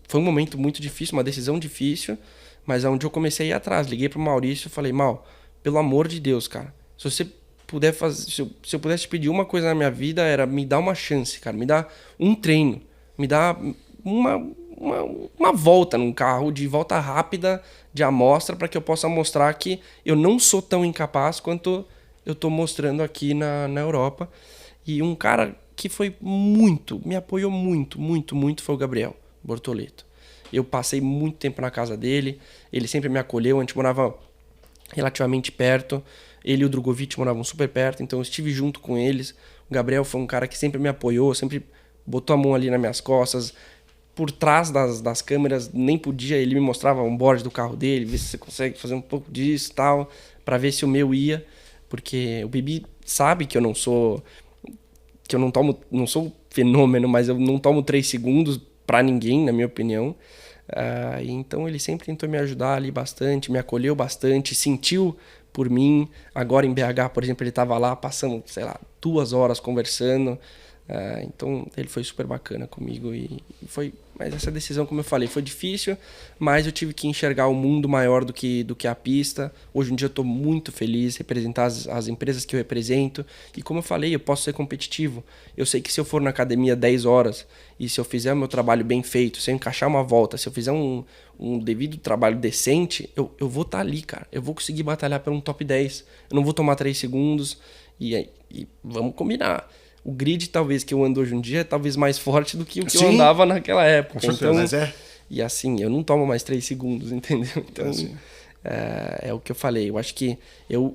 Foi um momento muito difícil, uma decisão difícil, mas é onde eu comecei a ir atrás. Liguei pro Maurício e falei, Mal, pelo amor de Deus, cara, se você puder fazer, se eu pudesse te pedir uma coisa na minha vida, era me dar uma chance, cara, me dar um treino, me dar uma volta num carro, de volta rápida, de amostra, para que eu possa mostrar que eu não sou tão incapaz quanto eu tô mostrando aqui na Europa. E um cara que me apoiou muito foi o Gabriel Bortoleto. Eu passei muito tempo na casa dele, ele sempre me acolheu, a gente morava relativamente perto, ele e o Drogovic moravam super perto, então eu estive junto com eles. O Gabriel foi um cara que sempre me apoiou, sempre botou a mão ali nas minhas costas, por trás das câmeras, nem podia, ele me mostrava um board do carro dele, ver se você consegue fazer um pouco disso e tal, para ver se o meu ia, porque o Bibi sabe que eu não sou fenômeno, mas eu não tomo 3 segundos pra ninguém, na minha opinião. Então ele sempre tentou me ajudar ali bastante, me acolheu bastante, sentiu por mim. Agora em BH, por exemplo, ele estava lá, passando, 2 horas conversando. Então ele foi super bacana comigo mas essa decisão, como eu falei, foi difícil, mas eu tive que enxergar o mundo maior do que a pista. Hoje em dia eu estou muito feliz, representar as empresas que eu represento, e como eu falei, eu posso ser competitivo. Eu sei que se eu for na academia 10 horas e se eu fizer o meu trabalho bem feito, se eu encaixar uma volta, se eu fizer um devido trabalho decente, eu vou estar ali, cara. Eu vou conseguir batalhar pelo um top 10. Eu não vou tomar 3 segundos e vamos combinar. O grid, talvez, que eu ando hoje em dia é talvez mais forte do que o que eu andava naquela época. Com certeza, mas E assim, eu não tomo mais 3 segundos, entendeu? Então, é o que eu falei. Eu acho que eu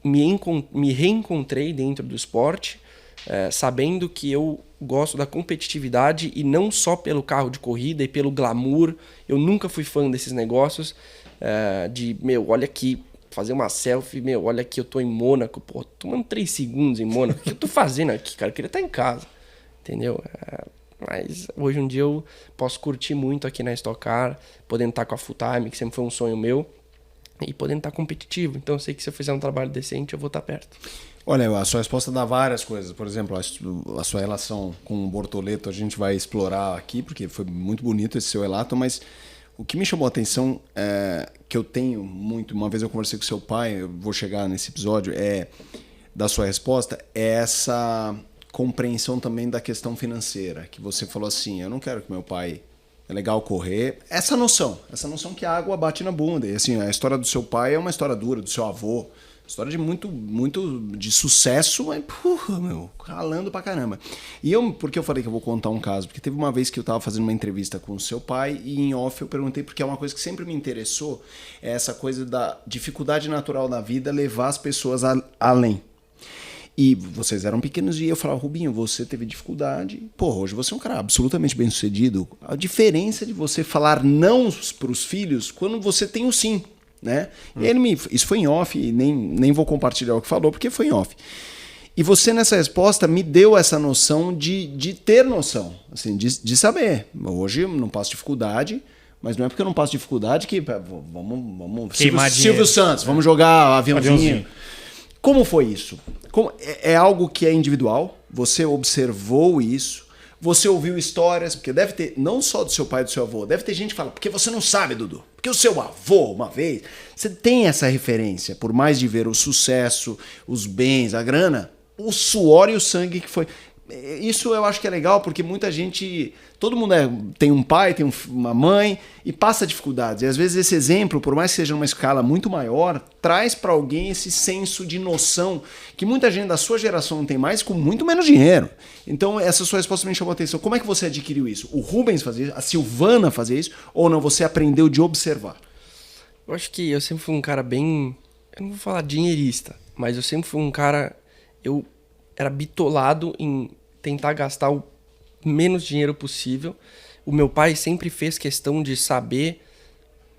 me reencontrei dentro do esporte, sabendo que eu gosto da competitividade e não só pelo carro de corrida e pelo glamour. Eu nunca fui fã desses negócios olha aqui, fazer uma selfie, olha aqui, eu tô em Mônaco, tomando 3 segundos em Mônaco, o que eu tô fazendo aqui, cara? Eu queria estar em casa, entendeu? Mas hoje em dia eu posso curtir muito aqui na Stock Car, podendo estar com a Full Time, que sempre foi um sonho meu, e podendo estar competitivo. Então eu sei que se eu fizer um trabalho decente, eu vou estar perto. Olha, a sua resposta dá várias coisas. Por exemplo, a sua relação com o Bortoleto a gente vai explorar aqui, porque foi muito bonito esse seu relato, mas o que me chamou a atenção, que eu tenho muito, uma vez eu conversei com seu pai, eu vou chegar nesse episódio, da sua resposta, é essa compreensão também da questão financeira, que você falou assim, eu não quero que meu pai, é legal correr, essa noção que a água bate na bunda, e assim, a história do seu pai é uma história dura, do seu avô, história de muito de sucesso, mas ralando pra caramba. E por que eu falei que eu vou contar um caso? Porque teve uma vez que eu tava fazendo uma entrevista com o seu pai e em off eu perguntei, porque é uma coisa que sempre me interessou, é essa coisa da dificuldade natural da vida levar as pessoas além. E vocês eram pequenos e eu falava, Rubinho, você teve dificuldade, hoje você é um cara absolutamente bem sucedido. A diferença de você falar não pros filhos quando você tem o sim. Né? Isso foi em off, e nem vou compartilhar o que falou, porque foi em off. E você, nessa resposta, me deu essa noção de ter noção, assim, de saber. Hoje eu não passo dificuldade, mas não é porque eu não passo dificuldade que vamos Silvio Santos, vamos jogar aviãozinho. Como foi isso? É algo que é individual? Você observou isso? Você ouviu histórias? Porque deve ter, não só do seu pai e do seu avô, deve ter gente que fala, porque você não sabe, Dudu. Porque o seu avô, uma vez, você tem essa referência, por mais de ver o sucesso, os bens, a grana, o suor e o sangue que foi. isso eu acho que é legal, porque muita gente... Todo mundo tem um pai, tem uma mãe e passa dificuldades. E às vezes esse exemplo, por mais que seja numa escala muito maior, traz para alguém esse senso de noção que muita gente da sua geração não tem mais, com muito menos dinheiro. Então essa sua resposta me chamou a atenção. Como é que você adquiriu isso? O Rubens fazia isso? A Silvana fazia isso? Ou não, você aprendeu de observar? Eu acho que eu sempre fui um cara bem... Eu não vou falar dinheirista, mas eu sempre fui um cara... Eu era bitolado em tentar gastar o menos dinheiro possível. O meu pai sempre fez questão de saber,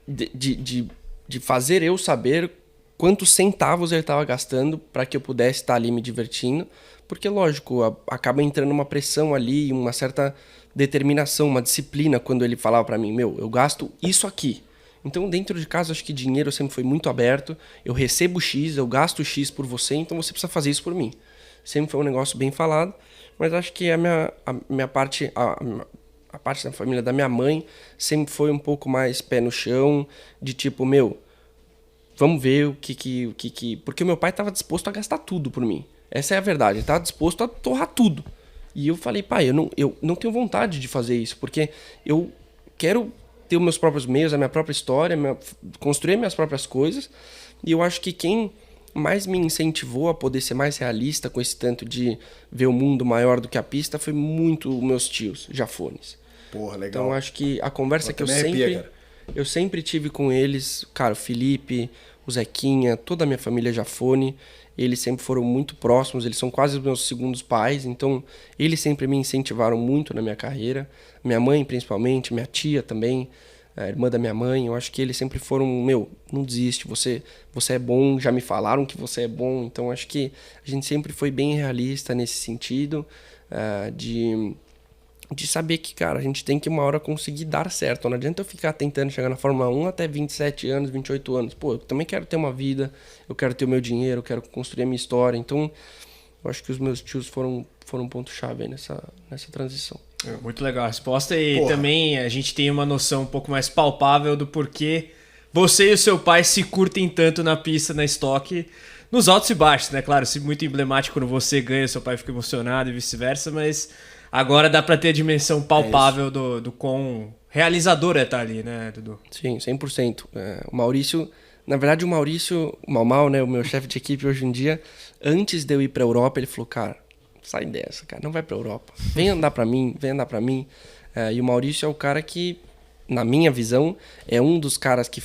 de fazer eu saber quantos centavos ele estava gastando para que eu pudesse estar ali me divertindo. Porque, lógico, acaba entrando uma pressão ali, uma certa determinação, uma disciplina quando ele falava para mim, eu gasto isso aqui. Então, dentro de casa, acho que dinheiro sempre foi muito aberto. Eu recebo X, eu gasto X por você, então você precisa fazer isso por mim. Sempre foi um negócio bem falado. Mas acho que a minha parte, a parte da família da minha mãe sempre foi um pouco mais pé no chão, de tipo, vamos ver o que... Porque o meu pai estava disposto a gastar tudo por mim. Essa é a verdade, ele estava disposto a torrar tudo. E eu falei, pai, eu não tenho vontade de fazer isso, porque eu quero ter os meus próprios meios, a minha própria história, construir minhas próprias coisas. E eu acho que quem mais me incentivou a poder ser mais realista com esse tanto de ver o mundo maior do que a pista foi muito meus tios, jafones. Porra, legal. Então acho que a conversa que eu sempre tive com eles, cara, o Felipe, o Zequinha, toda a minha família jafone, eles sempre foram muito próximos, eles são quase os meus segundos pais, então eles sempre me incentivaram muito na minha carreira. Minha mãe, principalmente, minha tia também, a irmã da minha mãe, eu acho que eles sempre foram, não desiste, você é bom, já me falaram que você é bom, então acho que a gente sempre foi bem realista nesse sentido, de saber que, cara, a gente tem que uma hora conseguir dar certo, não adianta eu ficar tentando chegar na Fórmula 1 até 27 anos, 28 anos, eu também quero ter uma vida, eu quero ter o meu dinheiro, eu quero construir a minha história, então eu acho que os meus tios foram um ponto-chave nessa transição. Muito legal a resposta e também a gente tem uma noção um pouco mais palpável do porquê você e o seu pai se curtem tanto na pista, na estoque, nos altos e baixos, né? Claro, isso é muito emblemático quando você ganha, seu pai fica emocionado e vice-versa, mas agora dá pra ter a dimensão palpável do quão realizador é estar ali, né, Dudu? Sim, 100%. O Maurício, na verdade o Mau, né, o meu chefe de equipe hoje em dia, antes de eu ir pra Europa, ele falou, cara, sai dessa, cara, não vai pra Europa. Vem andar pra mim. E o Maurício é o cara que, na minha visão, é um dos caras que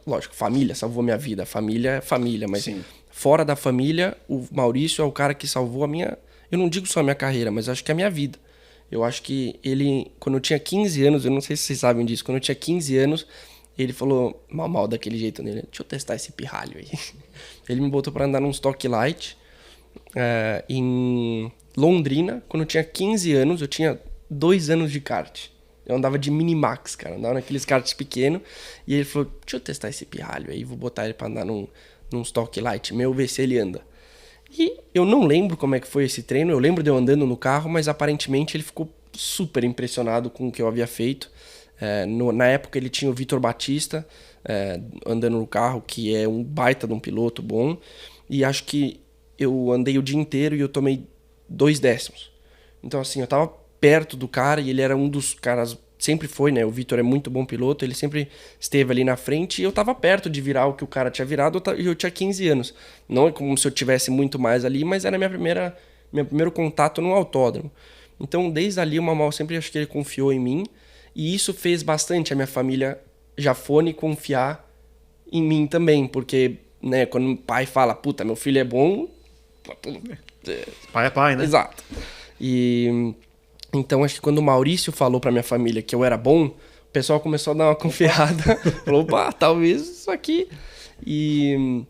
lógico, família salvou minha vida. Família é família, mas sim, fora da família, o Maurício é o cara que salvou a minha... Eu não digo só a minha carreira, mas acho que a minha vida. Eu acho que ele, quando eu tinha 15 anos, eu não sei se vocês sabem disso, quando eu tinha 15 anos, ele falou, mal daquele jeito nele, deixa eu testar esse pirralho aí. Ele me botou pra andar num Stock Light, em Londrina, quando eu tinha 15 anos, eu tinha 2 anos de kart. Eu andava de Minimax, cara, andava naqueles karts pequenos, e ele falou, deixa eu testar esse pirralho aí, vou botar ele pra andar num Stock Light meu, ver se ele anda. E eu não lembro como é que foi esse treino, eu lembro de eu andando no carro, mas aparentemente ele ficou super impressionado com o que eu havia feito. Na época ele tinha o Vitor Batista andando no carro, que é um baita de um piloto bom, e acho que eu andei o dia inteiro e eu tomei 2 décimos. Então assim, eu tava perto do cara e ele era um dos caras, sempre foi, né? O Vitor é muito bom piloto, ele sempre esteve ali na frente e eu tava perto de virar o que o cara tinha virado e eu tinha 15 anos. Não é como se eu tivesse muito mais ali, mas era meu primeiro contato no autódromo. Então desde ali o Mamal sempre acho que ele confiou em mim e isso fez bastante a minha família jafone confiar em mim também, porque, né, quando o pai fala, puta, meu filho é bom... Pai é pai, né? Exato. E então acho que quando o Maurício falou pra minha família que eu era bom, o pessoal começou a dar uma confiada. Falou, opa, talvez isso aqui. E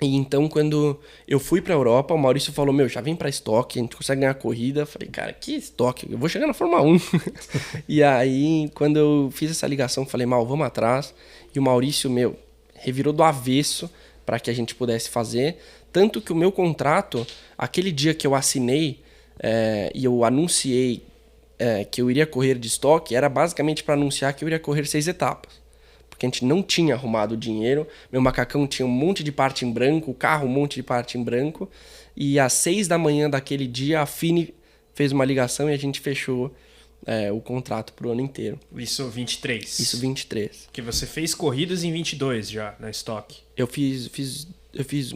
então quando eu fui pra Europa, o Maurício falou, já vem pra estoque, a gente consegue ganhar corrida. Eu falei, cara, que estoque? Eu vou chegar na Fórmula 1. E aí, quando eu fiz essa ligação, falei, vamos atrás. E o Maurício, revirou do avesso para que a gente pudesse fazer. Tanto que o meu contrato, aquele dia que eu assinei e eu anunciei que eu iria correr de estoque, era basicamente para anunciar que eu iria correr 6 etapas. Porque a gente não tinha arrumado o dinheiro, meu macacão tinha um monte de parte em branco, o carro um monte de parte em branco, e às 6 da manhã daquele dia a Fini fez uma ligação e a gente fechou o contrato pro ano inteiro. Isso 23. Isso 23. Que você fez corridas em 22 já, na estoque. Eu fiz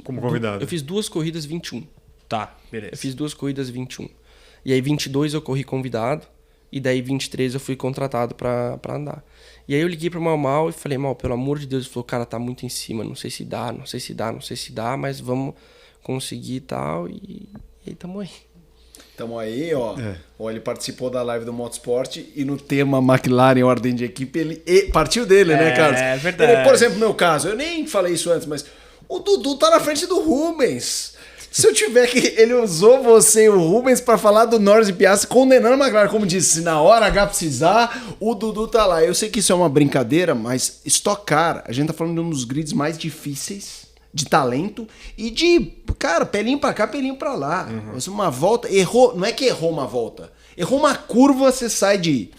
Como convidado. Eu fiz 2 corridas 21. Tá, beleza. Eu fiz 2 corridas 21. E aí 22 eu corri convidado. E daí 23 eu fui contratado pra andar. E aí eu liguei pro Mal e falei, Mal, pelo amor de Deus. Ele falou, cara, tá muito em cima. Não sei se dá, mas vamos conseguir e tal. E aí tamo aí. Tamo aí, ó. Ó, ele participou da live do Motorsport e no tema McLaren, ordem de equipe, partiu dele, né, Carlos? É verdade. Ele, por exemplo, no meu caso, eu nem falei isso antes, mas o Dudu tá na frente do Rubens. Se eu tiver que... Ele usou você e o Rubens pra falar do Norris e Piastri, condenando a McLaren. Como disse, se na hora H precisar, o Dudu tá lá. Eu sei que isso é uma brincadeira, mas Stock Car, a gente tá falando de um dos grids mais difíceis de talento e de, cara, pelinho pra cá, pelinho pra lá. Mas uma volta, errou, não é que errou uma volta, errou uma curva, você sai de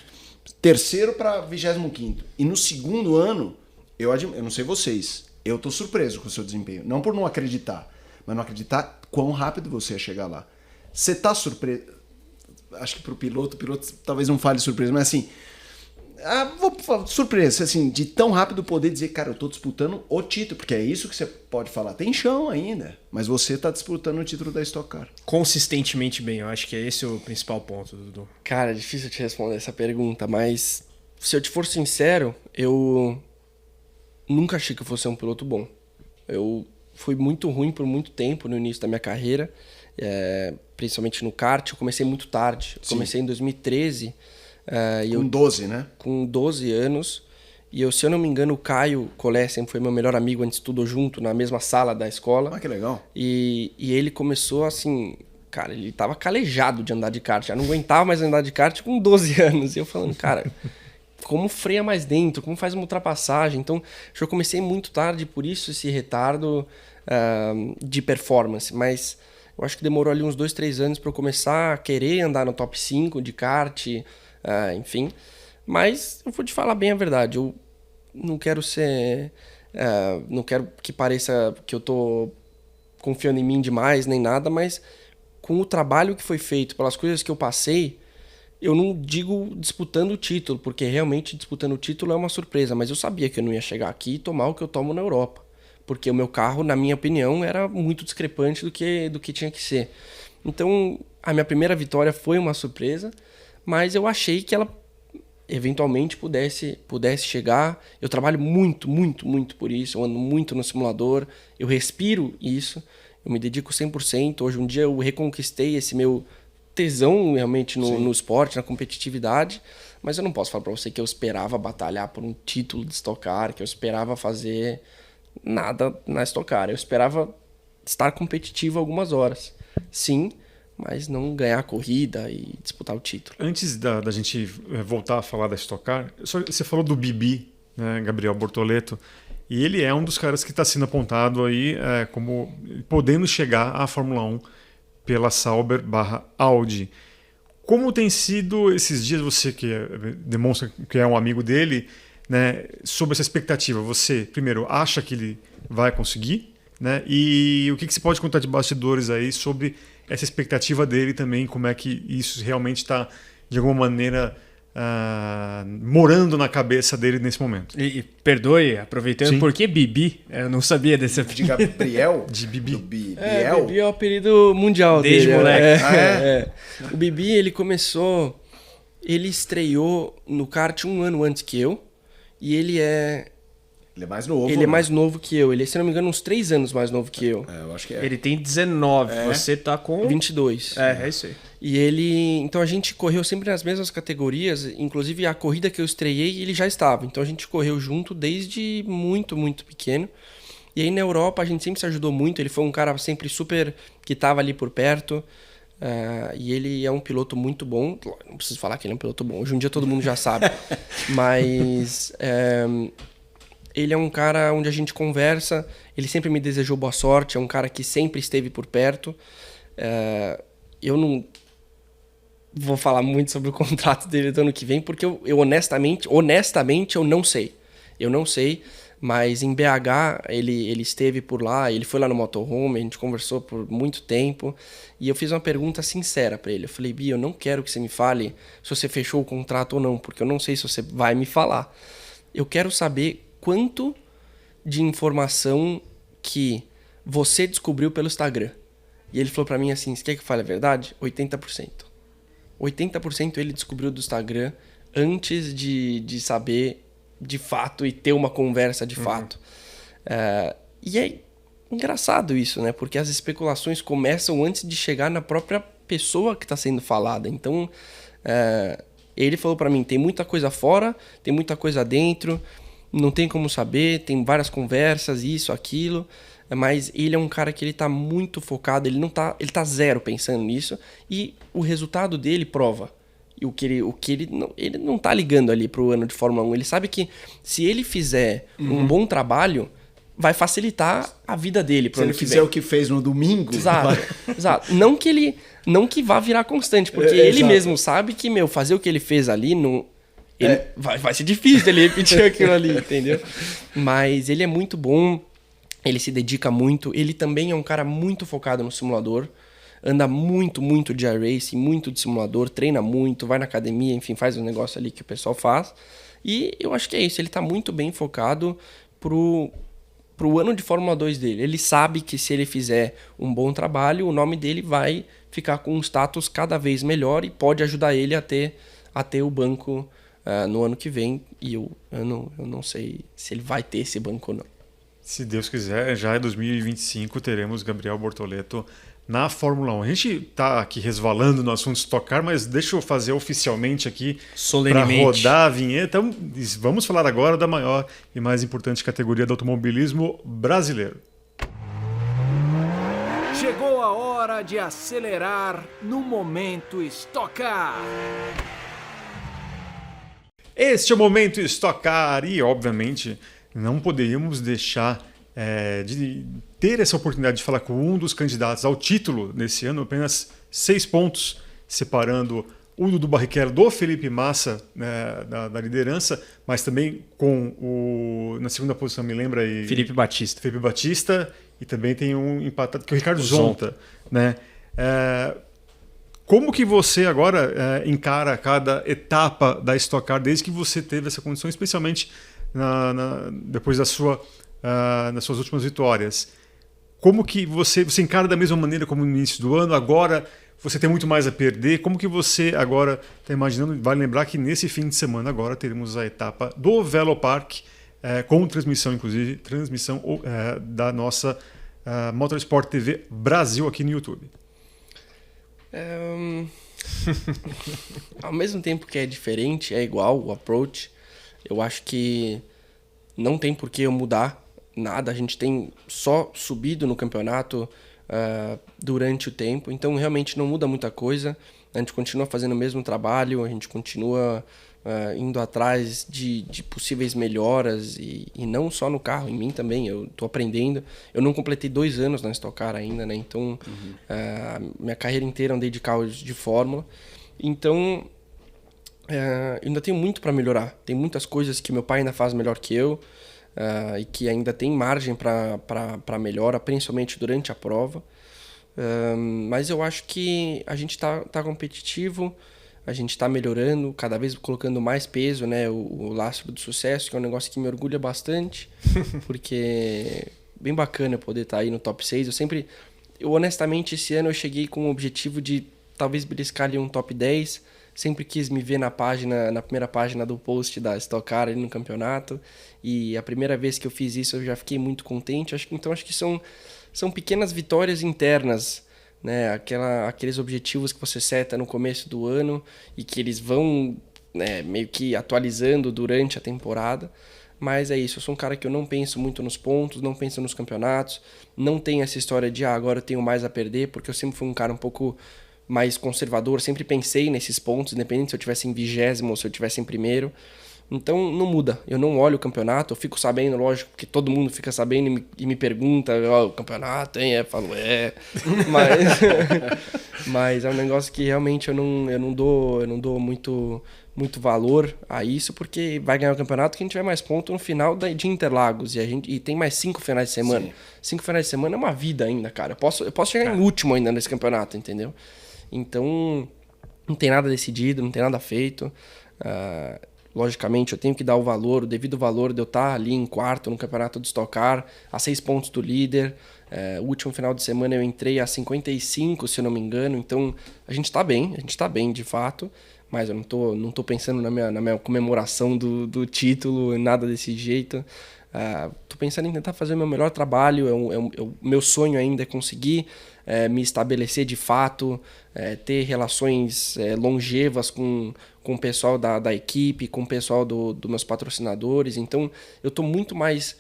terceiro pra 25º. E no segundo ano, eu não sei vocês, eu tô surpreso com o seu desempenho. Não por não acreditar, mas não acreditar quão rápido você ia chegar lá. Você tá surpreso? Acho que pro piloto, o piloto talvez não fale surpresa, mas assim, surpresa, assim, de tão rápido poder dizer, cara, eu tô disputando o título, porque é isso que você pode falar. Tem chão ainda, mas você tá disputando o título da Stock Car. Consistentemente bem, eu acho que é esse o principal ponto, Dudu. Cara, é difícil te responder essa pergunta, mas se eu te for sincero, eu nunca achei que eu fosse um piloto bom. Eu fui muito ruim por muito tempo no início da minha carreira, principalmente no kart. Eu comecei muito tarde. Eu comecei em 2013. Com 12, né? Com 12 anos. E se eu não me engano, o Caio Collet sempre foi meu melhor amigo. A gente estudou junto na mesma sala da escola. Ah, que legal. E ele começou assim... Cara, ele tava calejado de andar de kart. Já não aguentava mais andar de kart com 12 anos. E eu falando, cara... Como freia mais dentro, como faz uma ultrapassagem. Então, eu comecei muito tarde, por isso esse retardo de performance. Mas eu acho que demorou ali uns 2, 3 anos para eu começar a querer andar no top 5 de kart, enfim. Mas eu vou te falar bem a verdade, eu não quero ser... não quero que pareça que eu tô confiando em mim demais, nem nada, mas com o trabalho que foi feito, pelas coisas que eu passei... Eu não digo disputando o título, porque realmente disputando o título é uma surpresa, mas eu sabia que eu não ia chegar aqui e tomar o que eu tomo na Europa. Porque o meu carro, na minha opinião, era muito discrepante do que tinha que ser. Então, a minha primeira vitória foi uma surpresa, mas eu achei que ela eventualmente pudesse chegar. Eu trabalho muito, muito, muito por isso, eu ando muito no simulador, eu respiro isso, eu me dedico 100%. Hoje um dia eu reconquistei esse meu... tesão realmente no esporte, na competitividade, mas eu não posso falar para você que eu esperava batalhar por um título de Stock Car, que eu esperava fazer nada na Stock Car. Eu esperava estar competitivo algumas horas, sim, mas não ganhar a corrida e disputar o título. Antes da gente voltar a falar da Stock Car, você falou do Bibi, né, Gabriel Bortoleto, e ele é um dos caras que está sendo apontado aí como podendo chegar à Fórmula 1 pela Sauber/Audi. Como tem sido esses dias, você que demonstra que é um amigo dele, né, sobre essa expectativa? Você, primeiro, acha que ele vai conseguir? Né? E o que você pode contar de bastidores aí sobre essa expectativa dele também? Como é que isso realmente está, de alguma maneira, morando na cabeça dele nesse momento? E perdoe, aproveitando, Sim. por que Bibi? Eu não sabia desse De Gabriel? De Bibi. Do Biel? Bibi é o apelido mundial Desde dele. moleque. O Bibi, ele estreou no kart 1 ano antes que eu, e ele é mais novo. Ele é mais novo que eu. Ele é, se não me engano, uns 3 anos mais novo que eu. Eu acho que é. Ele tem 19, você tá com... 22. É isso aí. E ele... Então a gente correu sempre nas mesmas categorias. Inclusive a corrida que eu estreiei, ele já estava. Então a gente correu junto desde muito, muito pequeno. E aí na Europa a gente sempre se ajudou muito. Ele foi um cara sempre super... que estava ali por perto. E ele é um piloto muito bom. Não preciso falar que ele é um piloto bom. Hoje em dia todo mundo já sabe. Mas... ele é um cara onde a gente conversa. Ele sempre me desejou boa sorte. É um cara que sempre esteve por perto. Eu não vou falar muito sobre o contrato dele do ano que vem, porque eu honestamente eu não sei. Eu não sei, Mas em BH, ele esteve por lá, ele foi lá no motorhome, a gente conversou por muito tempo. E eu fiz uma pergunta sincera para ele. Eu falei, Bia, eu não quero que você me fale se você fechou o contrato ou não, porque eu não sei se você vai me falar. Eu quero saber quanto de informação que você descobriu pelo Instagram. E ele falou pra mim assim, você quer que eu fale a verdade? 80%. 80% ele descobriu do Instagram antes de saber de fato e ter uma conversa de fato. E é engraçado isso, né? Porque as especulações começam antes de chegar na própria pessoa que está sendo falada. Então, ele falou pra mim, tem muita coisa fora, tem muita coisa dentro, não tem como saber, tem várias conversas, isso, aquilo... Mas ele é um cara que ele tá muito focado, ele tá zero pensando nisso, e o resultado dele prova. E ele não tá ligando ali pro ano de Fórmula 1. Ele sabe que se ele fizer um bom trabalho, vai facilitar a vida dele pro ano que vem. Se ele fizer o que fez no domingo... Exato. Não que vá virar constante, porque ele mesmo sabe que, fazer o que ele fez ali não... Vai ser difícil ele repetir aquilo ali, entendeu? Mas ele é muito bom. Ele se dedica muito, ele também é um cara muito focado no simulador, anda muito de iRacing, muito de simulador, treina muito, vai na academia, enfim, faz um negócio ali que o pessoal faz. E eu acho que é isso, ele tá muito bem focado pro ano de Fórmula 2 dele. Ele sabe que se ele fizer um bom trabalho, o nome dele vai ficar com um status cada vez melhor e pode ajudar ele a ter o banco no ano que vem. E eu não sei se ele vai ter esse banco ou não. Se Deus quiser, já em 2025 teremos Gabriel Bortoleto na Fórmula 1. A gente está aqui resvalando no assunto Stock Car, mas deixa eu fazer oficialmente aqui para rodar a vinheta. Então, vamos falar agora da maior e mais importante categoria do automobilismo brasileiro. Chegou a hora de acelerar no momento Stock Car. Este é o momento Stock Car e, obviamente, não poderíamos deixar de ter essa oportunidade de falar com um dos candidatos ao título desse ano, apenas 6 pontos separando o Dudu Barrichello do Felipe Massa da liderança, mas também com na segunda posição, me lembra aí... Felipe Batista, e também tem um empatado, que é o Ricardo Zonta. Né? Como que você agora encara cada etapa da Stock Car desde que você teve essa condição, especialmente depois das suas últimas vitórias? Como que você encara da mesma maneira como no início do ano? Agora você tem muito mais a perder. Como que você agora está imaginando? Vale lembrar que nesse fim de semana agora teremos a etapa do Velopark, com transmissão, inclusive, da nossa Motorsport TV Brasil aqui no YouTube. Ao mesmo tempo que é diferente, é igual o approach. Eu acho que não tem por que eu mudar nada. A gente tem só subido no campeonato durante o tempo. Então, realmente não muda muita coisa. A gente continua fazendo o mesmo trabalho. A gente continua indo atrás de possíveis melhoras. E não só no carro, em mim também. Eu estou aprendendo. Eu não completei 2 anos na Stock Car ainda, né? Então, minha carreira inteira andei de carros de Fórmula. Então... eu ainda tenho muito para melhorar. Tem muitas coisas que meu pai ainda faz melhor que eu e que ainda tem margem para melhora, principalmente durante a prova. Mas eu acho que a gente tá competitivo, a gente está melhorando, cada vez colocando mais peso, né? O lastro do sucesso, que é um negócio que me orgulha bastante, porque é bem bacana poder estar aí no top 6. Eu honestamente, esse ano eu cheguei com o objetivo de talvez beliscar ali um top 10. Sempre quis me ver na primeira página do post da Stock Car ali no campeonato. E a primeira vez que eu fiz isso eu já fiquei muito contente. Acho que são pequenas vitórias internas, né? Aqueles objetivos que você seta no começo do ano e que eles vão meio que atualizando durante a temporada. Mas é isso, eu sou um cara que eu não penso muito nos pontos, não penso nos campeonatos. Não tenho essa história de agora eu tenho mais a perder, porque eu sempre fui um cara um pouco... mais conservador, sempre pensei nesses pontos, independente se eu estivesse em 20º ou se eu estivesse em primeiro, Então não muda. Eu não olho o campeonato, eu fico sabendo, lógico, porque todo mundo fica sabendo e me pergunta, ó, o campeonato tem? Eu falo, mas é um negócio que realmente eu não dou muito valor a isso, porque vai ganhar o campeonato quem tiver mais ponto no final de Interlagos. E tem mais 5 finais de semana. Sim. 5 finais de semana é uma vida ainda, cara. Eu posso chegar em último ainda nesse campeonato, entendeu? Então, não tem nada decidido, não tem nada feito. Logicamente, eu tenho que dar o devido valor de eu estar ali em quarto no campeonato de Stock Car, a 6 pontos do líder. O último final de semana eu entrei a 55, se eu não me engano. Então, a gente tá bem de fato. Mas eu não tô pensando na minha comemoração do título, nada desse jeito. Tô pensando em tentar fazer o meu melhor trabalho. Meu sonho ainda é conseguir me estabelecer de fato, ter relações longevas com o pessoal da equipe, com o pessoal dos meus patrocinadores. Então, eu tô muito mais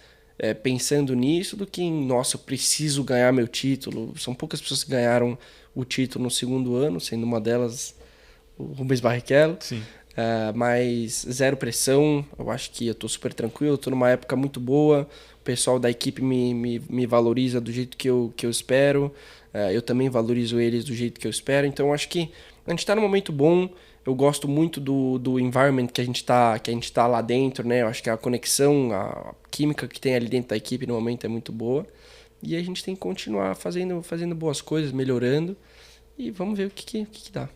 pensando nisso do que em, nossa, eu preciso ganhar meu título. São poucas pessoas que ganharam o título no segundo ano, sendo uma delas o Rubens Barrichello. Sim. Mas zero pressão, eu acho que eu tô super tranquilo, eu tô numa época muito boa, o pessoal da equipe me valoriza do jeito que eu espero, eu também valorizo eles do jeito que eu espero, então eu acho que a gente tá num momento bom, eu gosto muito do environment que a gente tá lá dentro, né? Eu acho que a conexão, a química que tem ali dentro da equipe no momento é muito boa, e a gente tem que continuar fazendo boas coisas, melhorando, e vamos ver o que dá.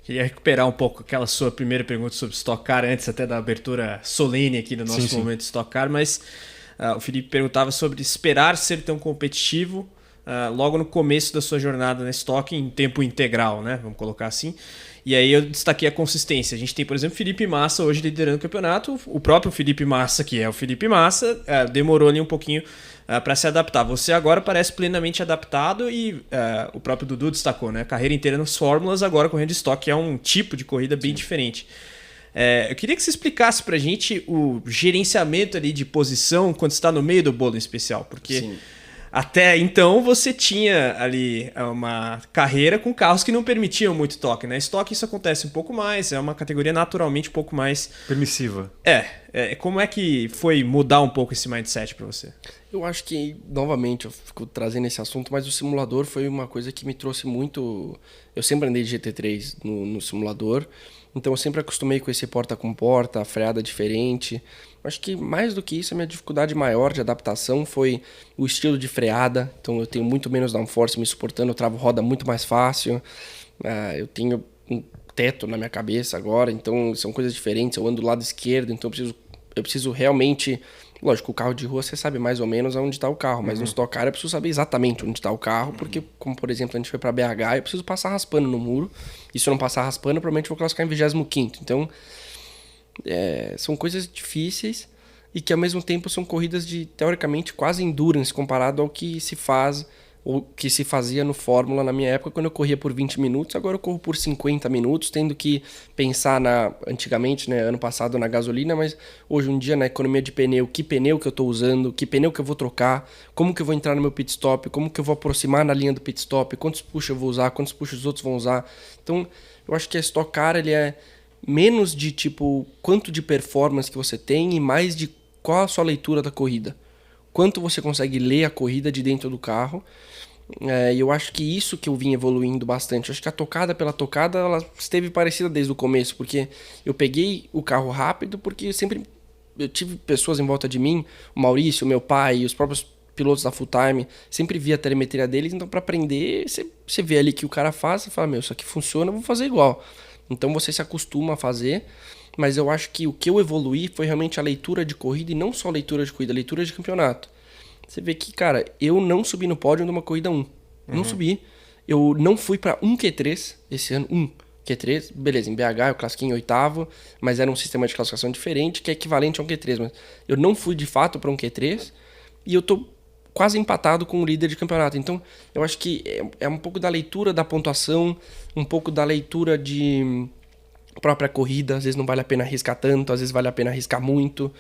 Queria recuperar um pouco aquela sua primeira pergunta sobre Stock Car, antes até da abertura solene aqui do nosso momento de Stock Car, mas o Felipe perguntava sobre esperar ser tão competitivo logo no começo da sua jornada na Stock em tempo integral, né? Vamos colocar assim. E aí eu destaquei a consistência. A gente tem, por exemplo, Felipe Massa hoje liderando o campeonato. O próprio Felipe Massa, que é o Felipe Massa, demorou ali um pouquinho para se adaptar. Você agora parece plenamente adaptado e o próprio Dudu destacou, né? A carreira inteira nas fórmulas, agora correndo de estoque, é um tipo de corrida bem diferente. Eu queria que você explicasse pra gente o gerenciamento ali de posição quando você está no meio do bolo em especial, porque até então você tinha ali uma carreira com carros que não permitiam muito toque, né? Estoque isso acontece um pouco mais, é uma categoria naturalmente um pouco mais permissiva. Como é que foi mudar um pouco esse mindset para você? Eu acho que, novamente, eu fico trazendo esse assunto, mas o simulador foi uma coisa que me trouxe muito... Eu sempre andei de GT3 no simulador, então eu sempre acostumei com esse porta com porta, freada diferente. Eu acho que mais do que isso, a minha dificuldade maior de adaptação foi o estilo de freada. Então eu tenho muito menos downforce me suportando, eu travo roda muito mais fácil. Eu tenho um teto na minha cabeça agora, então são coisas diferentes. Eu ando do lado esquerdo, então eu preciso realmente... Lógico, o carro de rua você sabe mais ou menos onde está o carro, mas no Stock Car eu preciso saber exatamente onde está o carro, porque, como por exemplo, a gente foi para BH, eu preciso passar raspando no muro, e se eu não passar raspando, provavelmente eu vou classificar em 25º. Então, são coisas difíceis e que ao mesmo tempo são corridas de, teoricamente, quase endurance comparado ao que se faz ou que se fazia no Fórmula na minha época, quando eu corria por 20 minutos, agora eu corro por 50 minutos, tendo que pensar antigamente, né, ano passado na gasolina, mas hoje em dia na economia de pneu, que pneu que eu estou usando, que pneu que eu vou trocar, como que eu vou entrar no meu pit stop, como que eu vou aproximar na linha do pit stop, quantos push eu vou usar, quantos push os outros vão usar. Então, eu acho que a Stock Car, ele é menos de tipo quanto de performance que você tem e mais de qual a sua leitura da corrida. Quanto você consegue ler a corrida de dentro do carro. E eu acho que isso que eu vim evoluindo bastante. Eu acho que a tocada pela tocada ela esteve parecida desde o começo, porque eu peguei o carro rápido, porque eu tive pessoas em volta de mim, o Maurício, o meu pai e os próprios pilotos da Full Time, sempre via a telemetria deles, então para aprender, você vê ali que o cara faz, você fala, isso aqui funciona, eu vou fazer igual. Então você se acostuma a fazer, mas eu acho que o que eu evoluí foi realmente a leitura de corrida, e não só a leitura de corrida, a leitura de campeonato. Você vê que, cara, eu não subi no pódio numa corrida 1. Não subi. Eu não fui pra um Q3 esse ano. Q3, beleza, em BH eu classifiquei em 8º, mas era um sistema de classificação diferente, que é equivalente a um Q3. Mas eu não fui de fato pra um Q3 e eu tô quase empatado com o líder de campeonato. Então, eu acho que é um pouco da leitura da pontuação, um pouco da leitura de própria corrida. Às vezes não vale a pena arriscar tanto, às vezes vale a pena arriscar muito.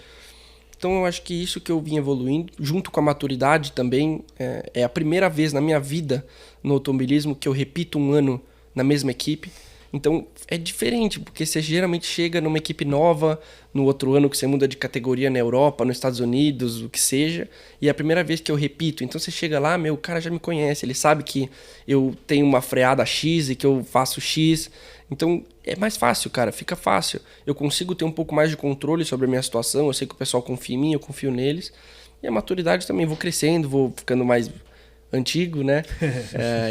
Então eu acho que isso que eu vim evoluindo, junto com a maturidade também, é a primeira vez na minha vida no automobilismo que eu repito um ano na mesma equipe. Então é diferente, porque você geralmente chega numa equipe nova, no outro ano que você muda de categoria na Europa, nos Estados Unidos, o que seja, e é a primeira vez que eu repito. Então você chega lá, o cara já me conhece, ele sabe que eu tenho uma freada X e que eu faço X. Então é mais fácil, cara, fica fácil. Eu consigo ter um pouco mais de controle sobre a minha situação, eu sei que o pessoal confia em mim, eu confio neles. E a maturidade também, vou crescendo, vou ficando mais antigo, né?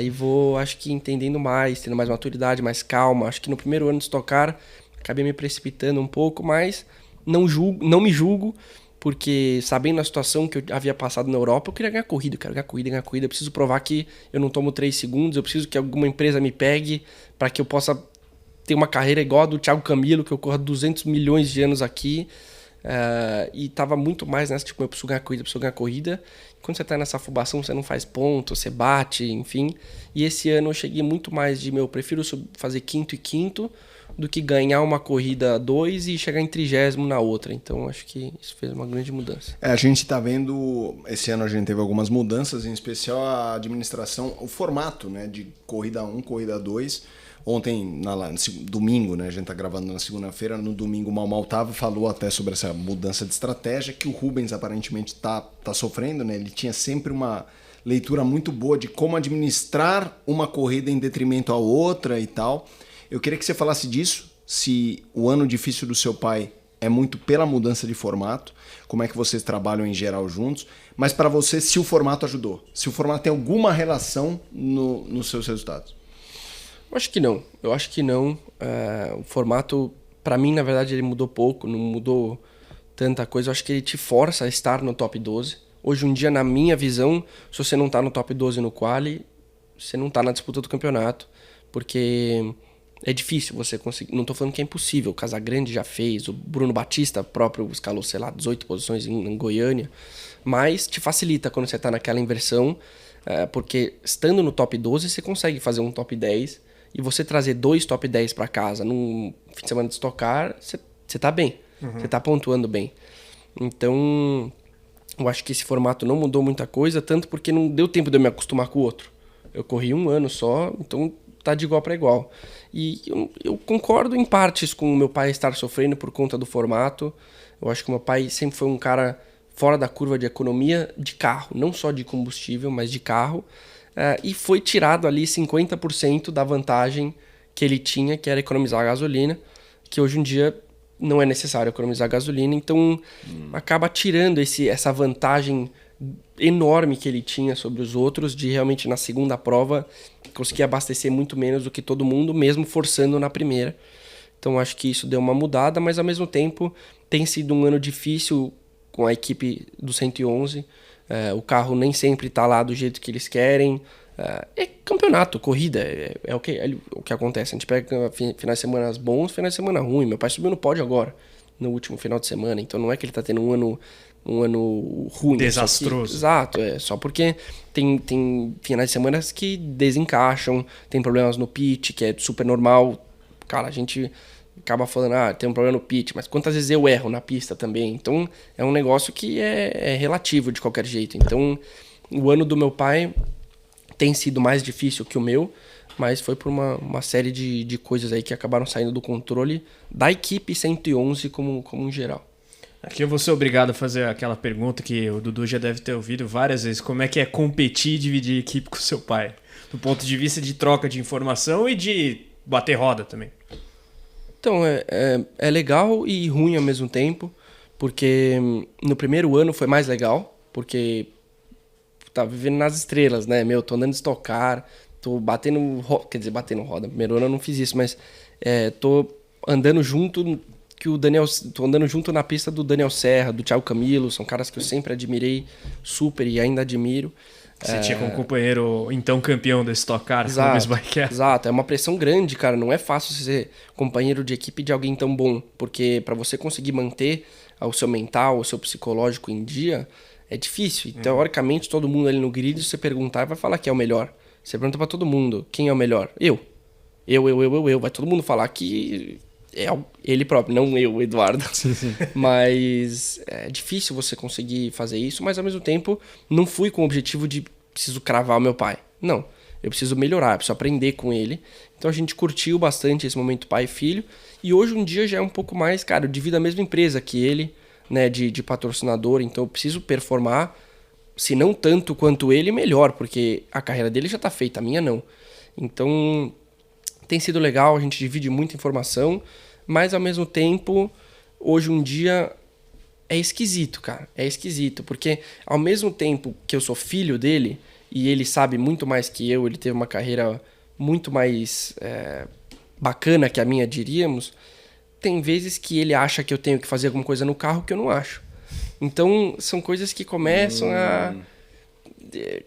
E vou, acho que, entendendo mais, tendo mais maturidade, mais calma. Acho que no primeiro ano de Stock Car, acabei me precipitando um pouco, mas não me julgo, porque sabendo a situação que eu havia passado na Europa, eu queria ganhar corrida, eu preciso provar que eu não tomo 3 segundos, eu preciso que alguma empresa me pegue para que eu possa ter uma carreira igual a do Thiago Camilo, que eu corro 200 milhões de anos aqui. E tava muito mais nessa, tipo, eu preciso ganhar corrida. Quando você tá nessa afobação, você não faz ponto, você bate, enfim. E esse ano eu cheguei muito mais de, prefiro fazer quinto e quinto do que ganhar uma corrida 2 e chegar em 30º na outra. Então acho que isso fez uma grande mudança. A gente tá vendo, esse ano a gente teve algumas mudanças, em especial a administração, o formato, né, de corrida 1, corrida 2. Ontem, domingo, né? A gente tá gravando na segunda-feira. No domingo, o Mal falou até sobre essa mudança de estratégia que o Rubens aparentemente tá sofrendo, né? Ele tinha sempre uma leitura muito boa de como administrar uma corrida em detrimento à outra e tal. Eu queria que você falasse disso, se o ano difícil do seu pai é muito pela mudança de formato, como é que vocês trabalham em geral juntos, mas para você, se o formato ajudou, se o formato tem alguma relação nos seus resultados. Eu acho que não. O formato, para mim, na verdade, ele mudou pouco, não mudou tanta coisa. Eu acho que ele te força a estar no top 12. Hoje em dia, na minha visão, se você não tá no top 12 no quali, você não tá na disputa do campeonato. Porque é difícil você conseguir. Não tô falando que é impossível. O Casagrande já fez, o Bruno Batista próprio escalou, 18 posições em Goiânia. Mas te facilita quando você tá naquela inversão, porque estando no top 12, você consegue fazer um top 10. E você trazer 2 top 10 para casa num fim de semana de Stock Car, você tá bem. Você tá pontuando bem. Então, eu acho que esse formato não mudou muita coisa, tanto porque não deu tempo de eu me acostumar com o outro. Eu corri 1 ano só, então tá de igual para igual. E eu concordo em partes com o meu pai estar sofrendo por conta do formato. Eu acho que o meu pai sempre foi um cara fora da curva de economia de carro, não só de combustível, mas de carro. E foi tirado ali 50% da vantagem que ele tinha, que era economizar a gasolina, que hoje em dia não é necessário economizar gasolina, então acaba tirando essa vantagem enorme que ele tinha sobre os outros, de realmente na segunda prova conseguir abastecer muito menos do que todo mundo, mesmo forçando na primeira. Então acho que isso deu uma mudada, mas ao mesmo tempo tem sido um ano difícil com a equipe do 111. O carro nem sempre está lá do jeito que eles querem. É campeonato, corrida, é o que acontece. A gente pega finais de semana bons, finais de semana ruins. Meu pai subiu no pódio agora, no último final de semana. Então não é que ele está tendo um ano ruim. Desastroso. Exato, só porque tem finais de semana que desencaixam, tem problemas no pit, que é super normal. Cara, a gente acaba falando, tem um problema no pit, mas quantas vezes eu erro na pista também? Então é um negócio que é relativo de qualquer jeito. Então o ano do meu pai tem sido mais difícil que o meu, mas foi por uma série de coisas aí que acabaram saindo do controle da equipe 111 como em geral. Aqui eu vou ser obrigado a fazer aquela pergunta que o Dudu já deve ter ouvido várias vezes. Como é que é competir e dividir equipe com seu pai? Do ponto de vista de troca de informação e de bater roda também. Então, é legal e ruim ao mesmo tempo, porque no primeiro ano foi mais legal, porque tava vivendo nas estrelas, né? Tô andando de Stock Car, tô batendo roda. No primeiro ano eu não fiz isso, mas tô andando junto tô andando junto na pista do Daniel Serra, do Thiago Camilo, são caras que eu sempre admirei super e ainda admiro. Você tinha como companheiro, então, campeão da Stock Car, Exato, é uma pressão grande, cara. Não é fácil ser companheiro de equipe de alguém tão bom, porque para você conseguir manter o seu mental, o seu psicológico em dia, é difícil. E, teoricamente, todo mundo ali no grid, se você perguntar, vai falar que é o melhor. Você pergunta para todo mundo, quem é o melhor? Eu. Vai todo mundo falar que é ele próprio, não eu, Eduardo. Sim. Mas é difícil você conseguir fazer isso, mas ao mesmo tempo não fui com o objetivo de preciso cravar o meu pai. Não. eu preciso melhorar, eu preciso aprender com ele. Então a gente curtiu bastante esse momento pai e filho. E hoje um dia já é um pouco mais, cara, eu divido a mesma empresa que ele, né, de patrocinador, então eu preciso performar, se não tanto quanto ele, melhor, porque a carreira dele já tá feita, a minha não. Então tem sido legal, a gente divide muita informação, mas ao mesmo tempo, hoje um dia é esquisito, cara. É esquisito, porque ao mesmo tempo que eu sou filho dele, e ele sabe muito mais que eu, ele teve uma carreira muito mais bacana que a minha, diríamos, tem vezes que ele acha que eu tenho que fazer alguma coisa no carro que eu não acho. Então, são coisas que começam a...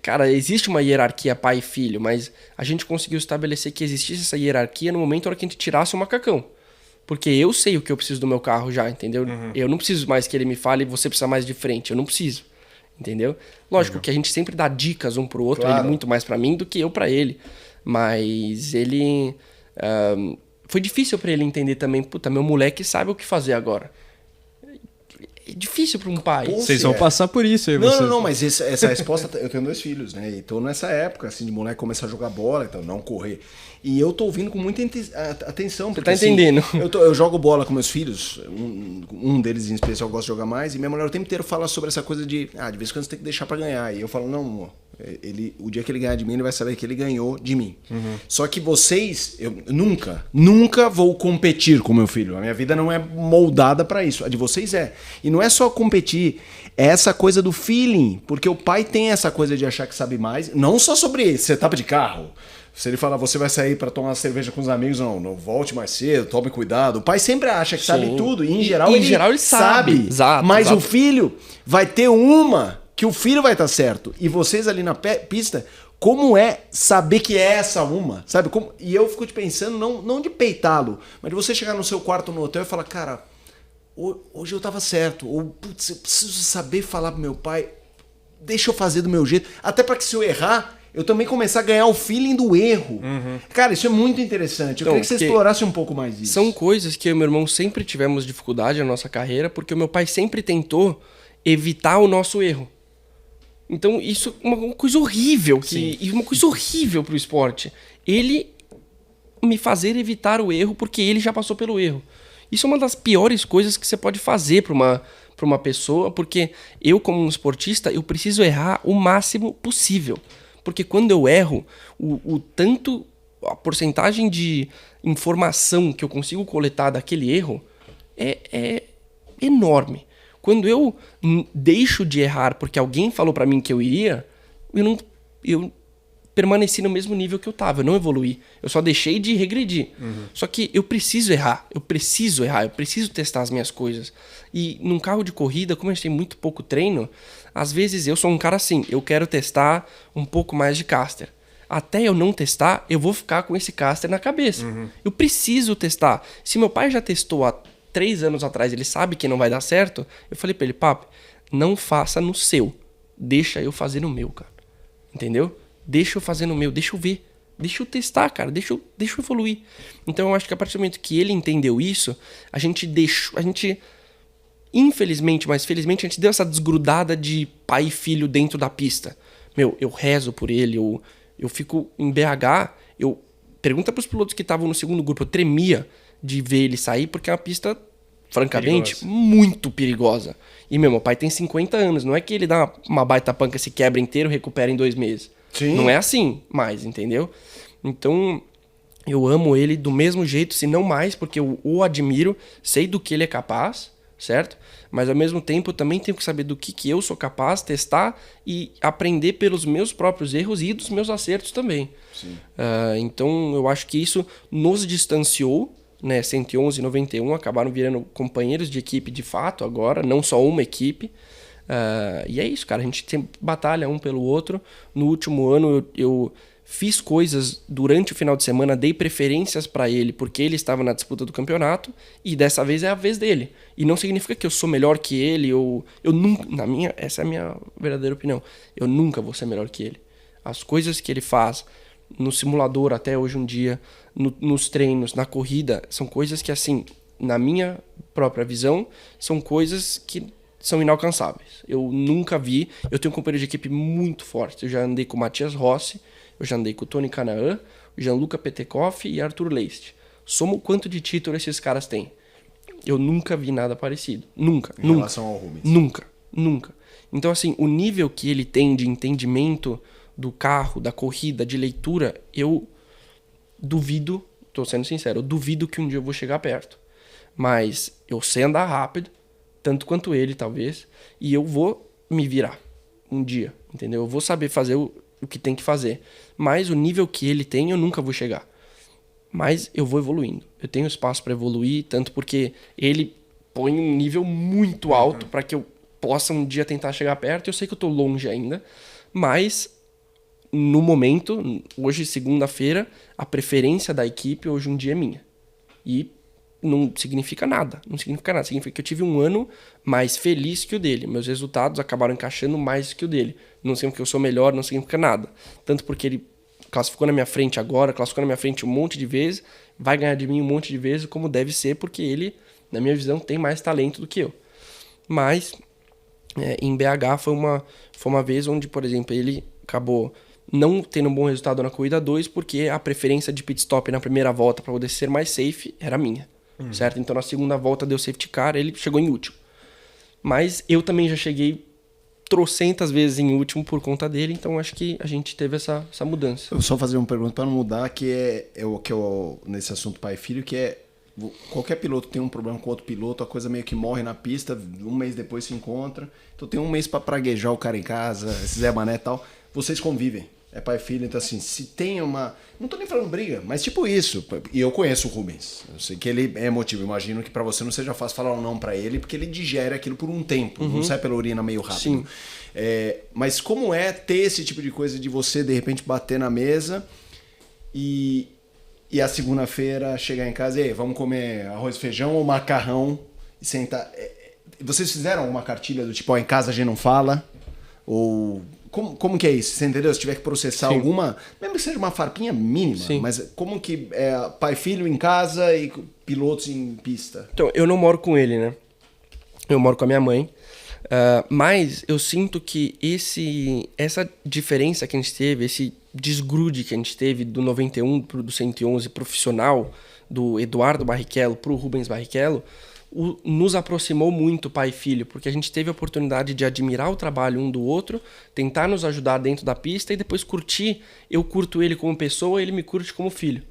Cara, existe uma hierarquia pai e filho, mas a gente conseguiu estabelecer que existisse essa hierarquia no momento que a gente tirasse o macacão. Porque eu sei o que eu preciso do meu carro já, entendeu? Eu não preciso mais que ele me fale, você precisa mais de frente. Eu não preciso, entendeu? Lógico que a gente sempre dá dicas um pro outro, Claro. ele muito mais pra mim do que eu pra ele. Mas ele... foi difícil pra ele entender também, puta, meu moleque sabe o que fazer agora. É difícil pra um pai. Vocês vão passar por isso aí, Não, vocês. não, mas essa resposta... Eu tenho 2 filhos, né? E tô nessa época, assim, de moleque começar a jogar bola, então não correr. E eu tô ouvindo com muita atenção. Porque, tá entendendo. Assim, eu jogo bola com meus filhos, um deles em especial gosta de jogar mais, e minha mulher o tempo inteiro fala sobre essa coisa de vez em quando você tem que deixar pra ganhar. E eu falo, não, amor, o dia que ele ganhar de mim, ele vai saber que ele ganhou de mim. Só que vocês, eu nunca vou competir com meu filho. A minha vida não é moldada pra isso. A de vocês é. E não é só competir, é essa coisa do feeling, porque o pai tem essa coisa de achar que sabe mais, não só sobre setup de carro. Se ele falar, você vai sair pra tomar uma cerveja com os amigos, não volte mais cedo, tome cuidado. O pai sempre acha que sabe tudo, e em geral, ele sabe. Exato, mas exato. o filho vai ter uma que o filho vai estar certo. E vocês ali na pista, como é saber que é essa uma? Sabe? E eu fico te pensando, não de peitá-lo, mas de você chegar no seu quarto no hotel e falar, cara, hoje eu tava certo. Ou, putz, eu preciso saber falar pro meu pai, deixa eu fazer do meu jeito. Até para que se eu errar, eu também começar a ganhar o feeling do erro. Cara, isso é muito interessante. Eu Então, queria que você porque explorasse um pouco mais isso. São coisas que eu e meu irmão sempre tivemos dificuldade na nossa carreira, porque o meu pai sempre tentou evitar o nosso erro. Então, isso é uma coisa horrível, e uma coisa horrível pro esporte. Ele me fazer evitar o erro porque ele já passou pelo erro. Isso é uma das piores coisas que você pode fazer para uma pessoa, porque eu, como um esportista, eu preciso errar o máximo possível. Porque quando eu erro, a porcentagem de informação que eu consigo coletar daquele erro é enorme. Quando eu deixo de errar porque alguém falou pra mim que eu iria, eu permaneci no mesmo nível que eu tava, eu não evoluí. Eu só deixei de regredir. Só que eu preciso errar, eu preciso testar as minhas coisas. E num carro de corrida, como a gente tem muito pouco treino, às vezes eu sou um cara assim, eu quero testar um pouco mais de caster. Até eu não testar, eu vou ficar com esse caster na cabeça. Eu preciso testar. Se meu pai já testou há 3 anos atrás, ele sabe que não vai dar certo, eu falei pra ele, papi, não faça no seu. Deixa eu fazer no meu, cara. Entendeu? Deixa eu fazer no meu, deixa eu ver. Deixa eu testar, cara. Deixa eu evoluir. Então eu acho que a partir do momento que ele entendeu isso, a gente infelizmente, mas felizmente, a gente deu essa desgrudada de pai e filho dentro da pista. Eu rezo por ele, eu fico em BH, pergunta pros pilotos que estavam no segundo grupo, eu tremia de ver ele sair, porque é uma pista, francamente, muito perigosa. E meu pai tem 50 anos, não é que ele dá uma baita panca, se quebra inteiro, recupera em 2 meses. Sim. Não é assim mais, entendeu? Então, eu amo ele do mesmo jeito, se não mais, porque eu o admiro, sei do que ele é capaz, certo? Mas ao mesmo tempo eu também tenho que saber do que eu sou capaz, testar e aprender pelos meus próprios erros e dos meus acertos também. Então eu acho que isso nos distanciou, né? 111 e 91 acabaram virando companheiros de equipe de fato agora, não só uma equipe. E é isso, cara, a gente sempre batalha um pelo outro. No último ano eu fiz coisas durante o final de semana, dei preferências pra ele porque ele estava na disputa do campeonato e dessa vez é a vez dele. E não significa que eu sou melhor que ele, eu nunca, essa é a minha verdadeira opinião, eu nunca vou ser melhor que ele. As coisas que ele faz no simulador até hoje um dia, nos treinos, na corrida, são coisas que, assim, na minha própria visão, são coisas que são inalcançáveis. Eu nunca vi, eu tenho um companheiro de equipe muito forte, eu já andei com o Matias Rossi, Eu já andei com o Tony Canaan, Gianluca Petekoff e Arthur Leist. Soma o quanto de título esses caras têm. Eu nunca vi nada parecido. Nunca. Em relação ao Rubens. Nunca. Então, assim, o nível que ele tem de entendimento do carro, da corrida, de leitura, eu duvido, tô sendo sincero, eu duvido que um dia eu vou chegar perto. Mas eu sei andar rápido, tanto quanto ele, talvez, e eu vou me virar um dia, entendeu? Eu vou saber fazer o que tem que fazer. Mas o nível que ele tem, eu nunca vou chegar. Mas eu vou evoluindo. Eu tenho espaço para evoluir, tanto porque ele põe um nível muito alto para que eu possa um dia tentar chegar perto. Eu sei que eu tô longe ainda, mas no momento, hoje segunda-feira, a preferência da equipe hoje um dia é minha. E não significa nada. Não significa nada. Significa que eu tive um ano mais feliz que o dele. Meus resultados acabaram encaixando mais que o dele. Não significa que eu sou melhor, não significa nada. Tanto porque ele classificou na minha frente agora, classificou na minha frente um monte de vezes, vai ganhar de mim um monte de vezes, como deve ser, porque ele, na minha visão, tem mais talento do que eu. Mas em BH foi uma vez onde, por exemplo, ele acabou não tendo um bom resultado na corrida 2, porque a preferência de pit stop na primeira volta para poder ser mais safe era minha, certo? Então na segunda volta deu safety car, ele chegou em último. Mas eu também já cheguei trocentas vezes em último por conta dele, então acho que a gente teve essa mudança. Eu vou só fazer uma pergunta para não mudar, que é o que eu, nesse assunto pai e filho, que é qualquer piloto tem um problema com outro piloto, a coisa meio que morre na pista, um mês depois se encontra, então tem um mês para praguejar o cara em casa, esse Zé Mané e tal, vocês convivem, é pai e filho, então assim, se tem uma, não tô nem falando briga, mas tipo isso, e eu conheço o Rubens, eu sei que ele é emotivo, imagino que para você não seja fácil falar um não para ele, porque ele digere aquilo por um tempo, não sai pela urina meio rápido. Sim. Mas como é ter esse tipo de coisa de você de repente bater na mesa e a segunda-feira chegar em casa e vamos comer arroz e feijão ou macarrão e sentar. Vocês fizeram uma cartilha do tipo, em casa a gente não fala? Ou como que é isso? Você entendeu? Se tiver que processar alguma, mesmo que seja uma farpinha mínima, mas como que é pai e filho em casa e pilotos em pista? Então, eu não moro com ele, né? Eu moro com a minha mãe. Mas eu sinto que essa diferença que a gente teve, esse desgrude que a gente teve do 91 do 111 profissional, do Eduardo Barrichello pro Rubens Barrichello, nos aproximou muito pai e filho, porque a gente teve a oportunidade de admirar o trabalho um do outro, tentar nos ajudar dentro da pista e depois curtir. Eu curto ele como pessoa, ele me curte como filho.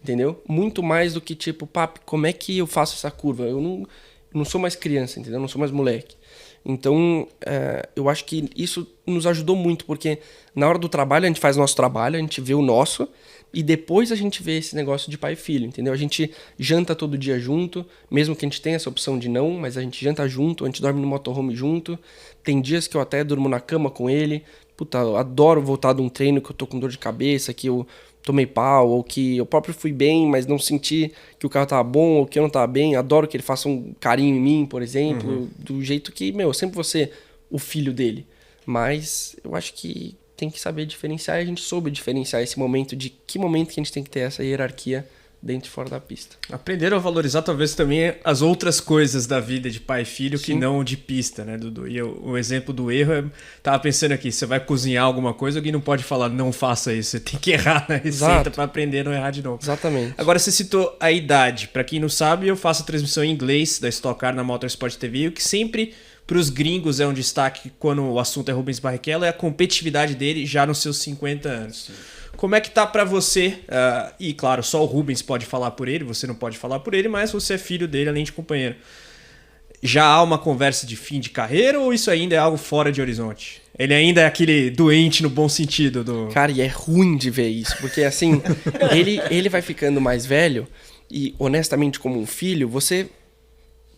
Entendeu? Muito mais do que tipo, papi, como é que eu faço essa curva? Eu não sou mais criança, entendeu? Eu não sou mais moleque. Então, eu acho que isso nos ajudou muito, porque na hora do trabalho a gente faz o nosso trabalho, a gente vê o nosso, e depois a gente vê esse negócio de pai e filho, entendeu? A gente janta todo dia junto, mesmo que a gente tenha essa opção de não, mas a gente janta junto, a gente dorme no motorhome junto. Tem dias que eu até durmo na cama com ele. Puta, eu adoro voltar de um treino que eu tô com dor de cabeça, que eu tomei pau, ou que eu próprio fui bem, mas não senti que o carro tava bom, ou que eu não tava bem. Adoro que ele faça um carinho em mim, por exemplo, do jeito que, eu sempre vou ser o filho dele. Mas eu acho que tem que saber diferenciar, e a gente soube diferenciar esse momento, de que momento que a gente tem que ter essa hierarquia dentro e fora da pista. Aprenderam a valorizar talvez também as outras coisas da vida de pai e filho, que não de pista, né, Dudu? E o exemplo do erro, tava pensando aqui, você vai cozinhar alguma coisa, alguém não pode falar, não faça isso, você tem que errar na receita para aprender a não errar de novo. Exatamente. Agora, você citou a idade. Para quem não sabe, eu faço a transmissão em inglês da Stock Car na Motorsport TV, o que sempre para os gringos é um destaque quando o assunto é Rubens Barrichello, é a competitividade dele já nos seus 50 anos. Sim. Como é que tá para você? E claro, só o Rubens pode falar por ele, você não pode falar por ele, mas você é filho dele, além de companheiro. Já há uma conversa de fim de carreira ou isso ainda é algo fora de horizonte? Ele ainda é aquele doente no bom sentido do... Cara, e é ruim de ver isso, porque assim, ele vai ficando mais velho e honestamente como um filho, você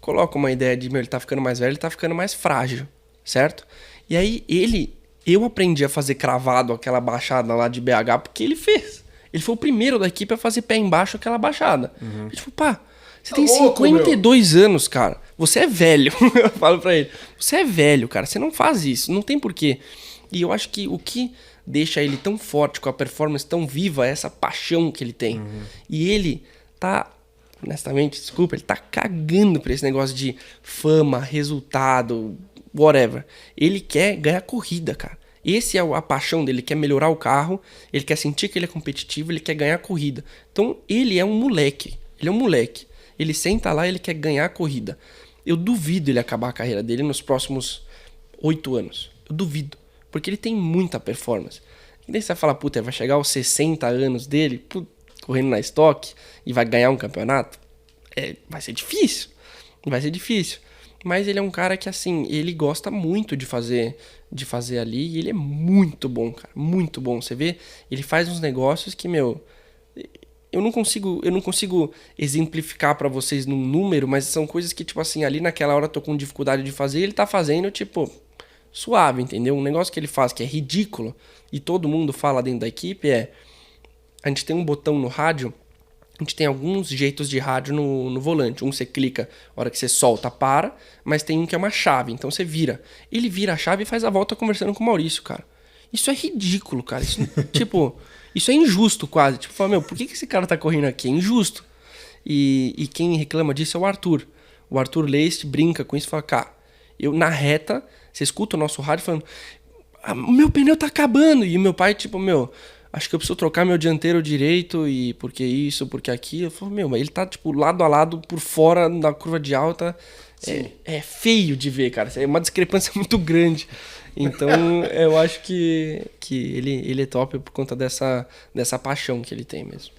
coloca uma ideia de, ele tá ficando mais velho, ele tá ficando mais frágil, certo? E aí eu aprendi a fazer cravado aquela baixada lá de BH porque ele fez. Ele foi o primeiro da equipe a fazer pé embaixo aquela baixada. Tipo, pá, você tem 52 anos, cara. Você é velho. Eu falo pra ele. Você é velho, cara. Você não faz isso. Não tem porquê. E eu acho que o que deixa ele tão forte, com a performance tão viva, é essa paixão que ele tem. E ele tá... honestamente, desculpa, ele tá cagando pra esse negócio de fama, resultado, whatever. Ele quer ganhar corrida, cara. Esse é a paixão dele, ele quer melhorar o carro, ele quer sentir que ele é competitivo, ele quer ganhar a corrida. Então ele é um moleque, Ele senta lá e ele quer ganhar a corrida. Eu duvido ele acabar a carreira dele nos próximos 8 anos. Eu duvido, porque ele tem muita performance. E daí você vai falar, puta, vai chegar aos 60 anos dele, correndo na Stock e vai ganhar um campeonato? Vai ser difícil. Mas ele é um cara que, assim, ele gosta muito de fazer ali e ele é muito bom, cara. Muito bom. Você vê, ele faz uns negócios que, eu não consigo exemplificar pra vocês num número, mas são coisas que, tipo assim, ali naquela hora eu tô com dificuldade de fazer, ele tá fazendo, tipo, suave, entendeu? Um negócio que ele faz que é ridículo e todo mundo fala dentro da equipe a gente tem um botão no rádio. A gente tem alguns jeitos de rádio no volante. Um você clica, a hora que você solta, para. Mas tem um que é uma chave, então você vira. Ele vira a chave e faz a volta conversando com o Maurício, cara. Isso é ridículo, cara. Isso, tipo, isso é injusto quase. Tipo, fala, por que esse cara tá correndo aqui? É injusto. E quem reclama disso é o Arthur. O Arthur Leist brinca com isso e fala, cara, na reta, você escuta o nosso rádio falando, meu pneu tá acabando. E meu pai, tipo, acho que eu preciso trocar meu dianteiro direito e porque isso, porque aquilo. Eu falo, mas ele tá, tipo, lado a lado, por fora da curva de alta. É feio de ver, cara. É uma discrepância muito grande. Então, eu acho que ele é top por conta dessa paixão que ele tem mesmo.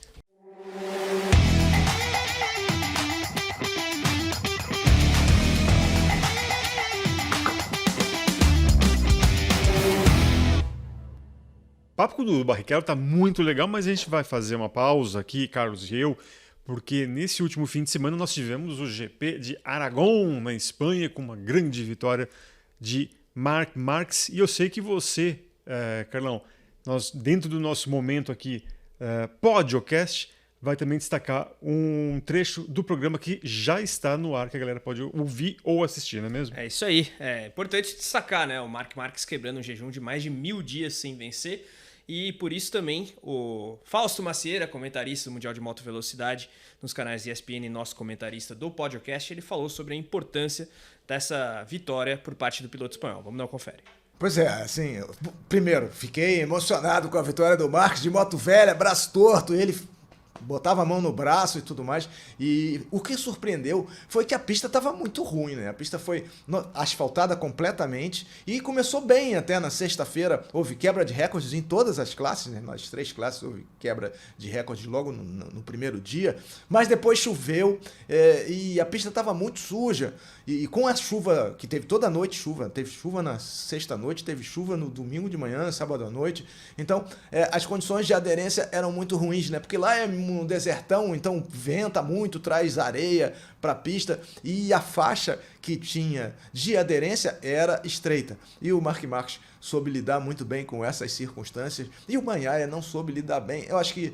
O papo do Barrichello tá muito legal, mas a gente vai fazer uma pausa aqui, Carlos e eu, porque nesse último fim de semana nós tivemos o GP de Aragão, na Espanha, com uma grande vitória de Marc Marquez. E eu sei que você, Carlão, nós dentro do nosso momento aqui, Podcast, vai também destacar um trecho do programa que já está no ar, que a galera pode ouvir ou assistir, não é mesmo? É isso aí. É importante destacar, né? O Marc Marquez quebrando um jejum de mais de 1000 dias sem vencer. E por isso também o Fausto Macieira, comentarista do Mundial de Moto Velocidade nos canais ESPN e nosso comentarista do podcast, ele falou sobre a importância dessa vitória por parte do piloto espanhol. Vamos dar uma confere. Pois é, assim, primeiro, fiquei emocionado com a vitória do Marques de moto velha, braço torto, ele botava a mão no braço e tudo mais. E o que surpreendeu foi que a pista estava muito ruim, né? A pista foi asfaltada completamente e começou bem até na sexta-feira. Houve quebra de recordes em todas as classes, né? Nas 3 classes houve quebra de recordes logo no primeiro dia. Mas depois choveu e a pista estava muito suja. E com a chuva, que teve toda a noite chuva, teve chuva na sexta-noite, teve chuva no domingo de manhã, sábado à noite. Então, as condições de aderência eram muito ruins, né? Porque lá é um desertão, então venta muito, traz areia para a pista e a faixa que tinha de aderência era estreita. E o Marc Marquez soube lidar muito bem com essas circunstâncias e o Bagnaia não soube lidar bem. Eu acho que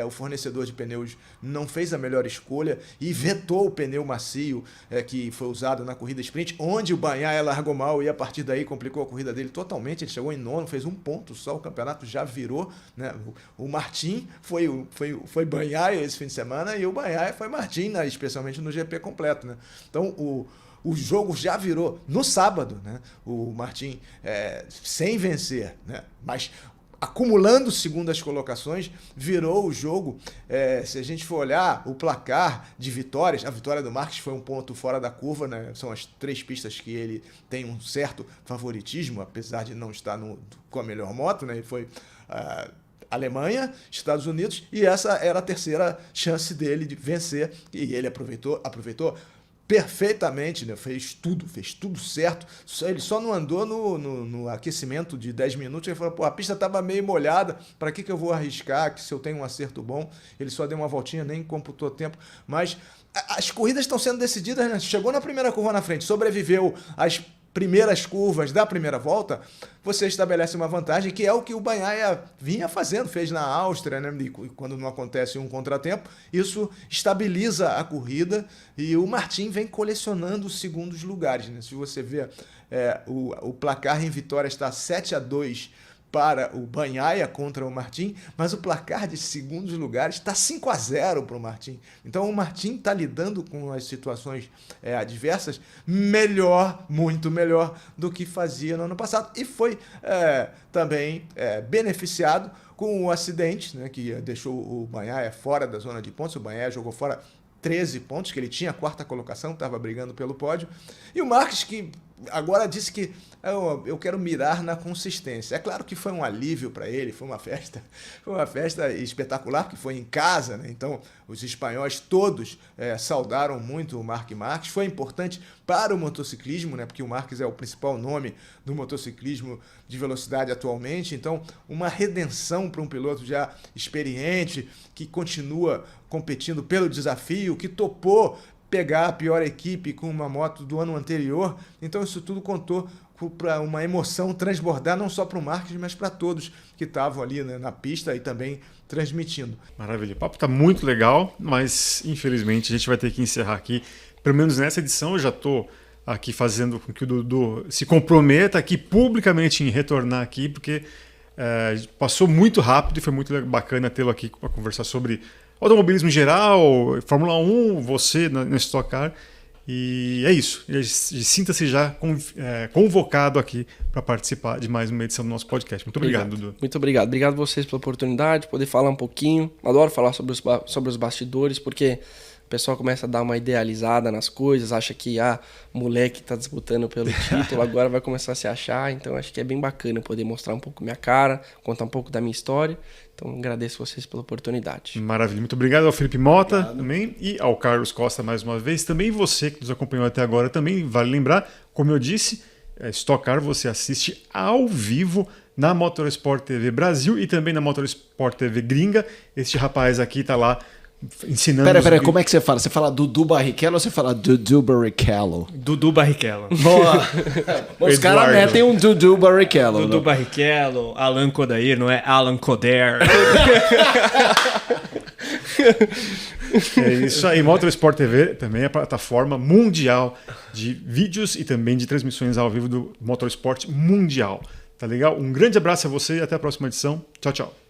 o fornecedor de pneus não fez a melhor escolha e vetou o pneu macio que foi usado na corrida sprint, onde o Bagnaia largou mal e a partir daí complicou a corrida dele totalmente. Ele chegou em 9º, fez 1 ponto só, o campeonato já virou, né? O Martin foi Bagnaia esse fim de semana e o Bagnaia foi Martin, né? Especialmente no GP completo, né? Então o jogo já virou no sábado, né? O Martin sem vencer, né? Mas acumulando segundas colocações, virou o jogo. Se a gente for olhar o placar de vitórias, a vitória do Marques foi 1 ponto fora da curva, né? São as 3 pistas que ele tem um certo favoritismo, apesar de não estar com a melhor moto, né? Ele foi Alemanha, Estados Unidos, e essa era a terceira chance dele de vencer, e ele aproveitou perfeitamente, né? Fez tudo certo. Ele só não andou no aquecimento de 10 minutos. Ele falou, a pista estava meio molhada, para que eu vou arriscar, que se eu tenho um acerto bom? Ele só deu uma voltinha, nem computou tempo. Mas as corridas estão sendo decididas, né? Chegou na primeira curva na frente, sobreviveu às primeiras curvas da primeira volta, você estabelece uma vantagem, que é o que o Bagnaia vinha fazendo, fez na Áustria, né? E quando não acontece um contratempo, isso estabiliza a corrida e o Martin vem colecionando os segundos lugares, né? Se você ver, o placar em vitória está 7-2 para o Bagnaia contra o Martin, mas o placar de segundos lugares está 5-0 para o Martin. Então o Martin está lidando com as situações adversas melhor, muito melhor do que fazia no ano passado. E foi também beneficiado com o acidente, né, que deixou o Bagnaia fora da zona de pontos. O Bagnaia jogou fora 13 pontos, que ele tinha a 4ª colocação, estava brigando pelo pódio. E o Marques, que agora disse que eu quero mirar na consistência. É claro que foi um alívio para ele, foi uma festa espetacular, porque foi em casa, né? Então os espanhóis todos saudaram muito o Marc Marques. Foi importante para o motociclismo, né? Porque o Marques é o principal nome do motociclismo de velocidade atualmente. Então, uma redenção para um piloto já experiente, que continua competindo pelo desafio, que topou pegar a pior equipe com uma moto do ano anterior. Então isso tudo contou para uma emoção transbordar não só para o Marques, mas para todos que estavam ali, né, na pista e também transmitindo. Maravilha. O papo está muito legal, mas infelizmente a gente vai ter que encerrar aqui. Pelo menos nessa edição eu já estou aqui fazendo com que o Dudu se comprometa aqui publicamente em retornar aqui, porque passou muito rápido e foi muito bacana tê-lo aqui para conversar sobre automobilismo em geral, Fórmula 1, você na Stock Car. E é isso. Sinta-se já convocado aqui para participar de mais uma edição do nosso podcast. Muito obrigado, Dudu. Muito obrigado. Obrigado a vocês pela oportunidade de poder falar um pouquinho. Adoro falar sobre os bastidores, porque o pessoal começa a dar uma idealizada nas coisas, acha que moleque tá disputando pelo título, agora vai começar a se achar. Então acho que é bem bacana poder mostrar um pouco minha cara, contar um pouco da minha história. Então agradeço vocês pela oportunidade. Maravilha. Muito obrigado ao Felipe Mota também e ao Carlos Costa mais uma vez. Também você que nos acompanhou até agora também, vale lembrar, como eu disse, Stock Car você assiste ao vivo na Motorsport TV Brasil e também na Motorsport TV Gringa. Este rapaz aqui tá lá ensinando... Pera, como é que você fala? Você fala Dudu Barrichello ou você fala Dudu Barrichello? Dudu Barrichello. Boa! Os caras metem um Dudu Barrichello. Dudu Barrichello, Alan Kodair, não é Alan Kodair. É isso aí. Motorsport TV também é a plataforma mundial de vídeos e também de transmissões ao vivo do Motorsport mundial. Tá legal? Um grande abraço a você e até a próxima edição. Tchau, tchau.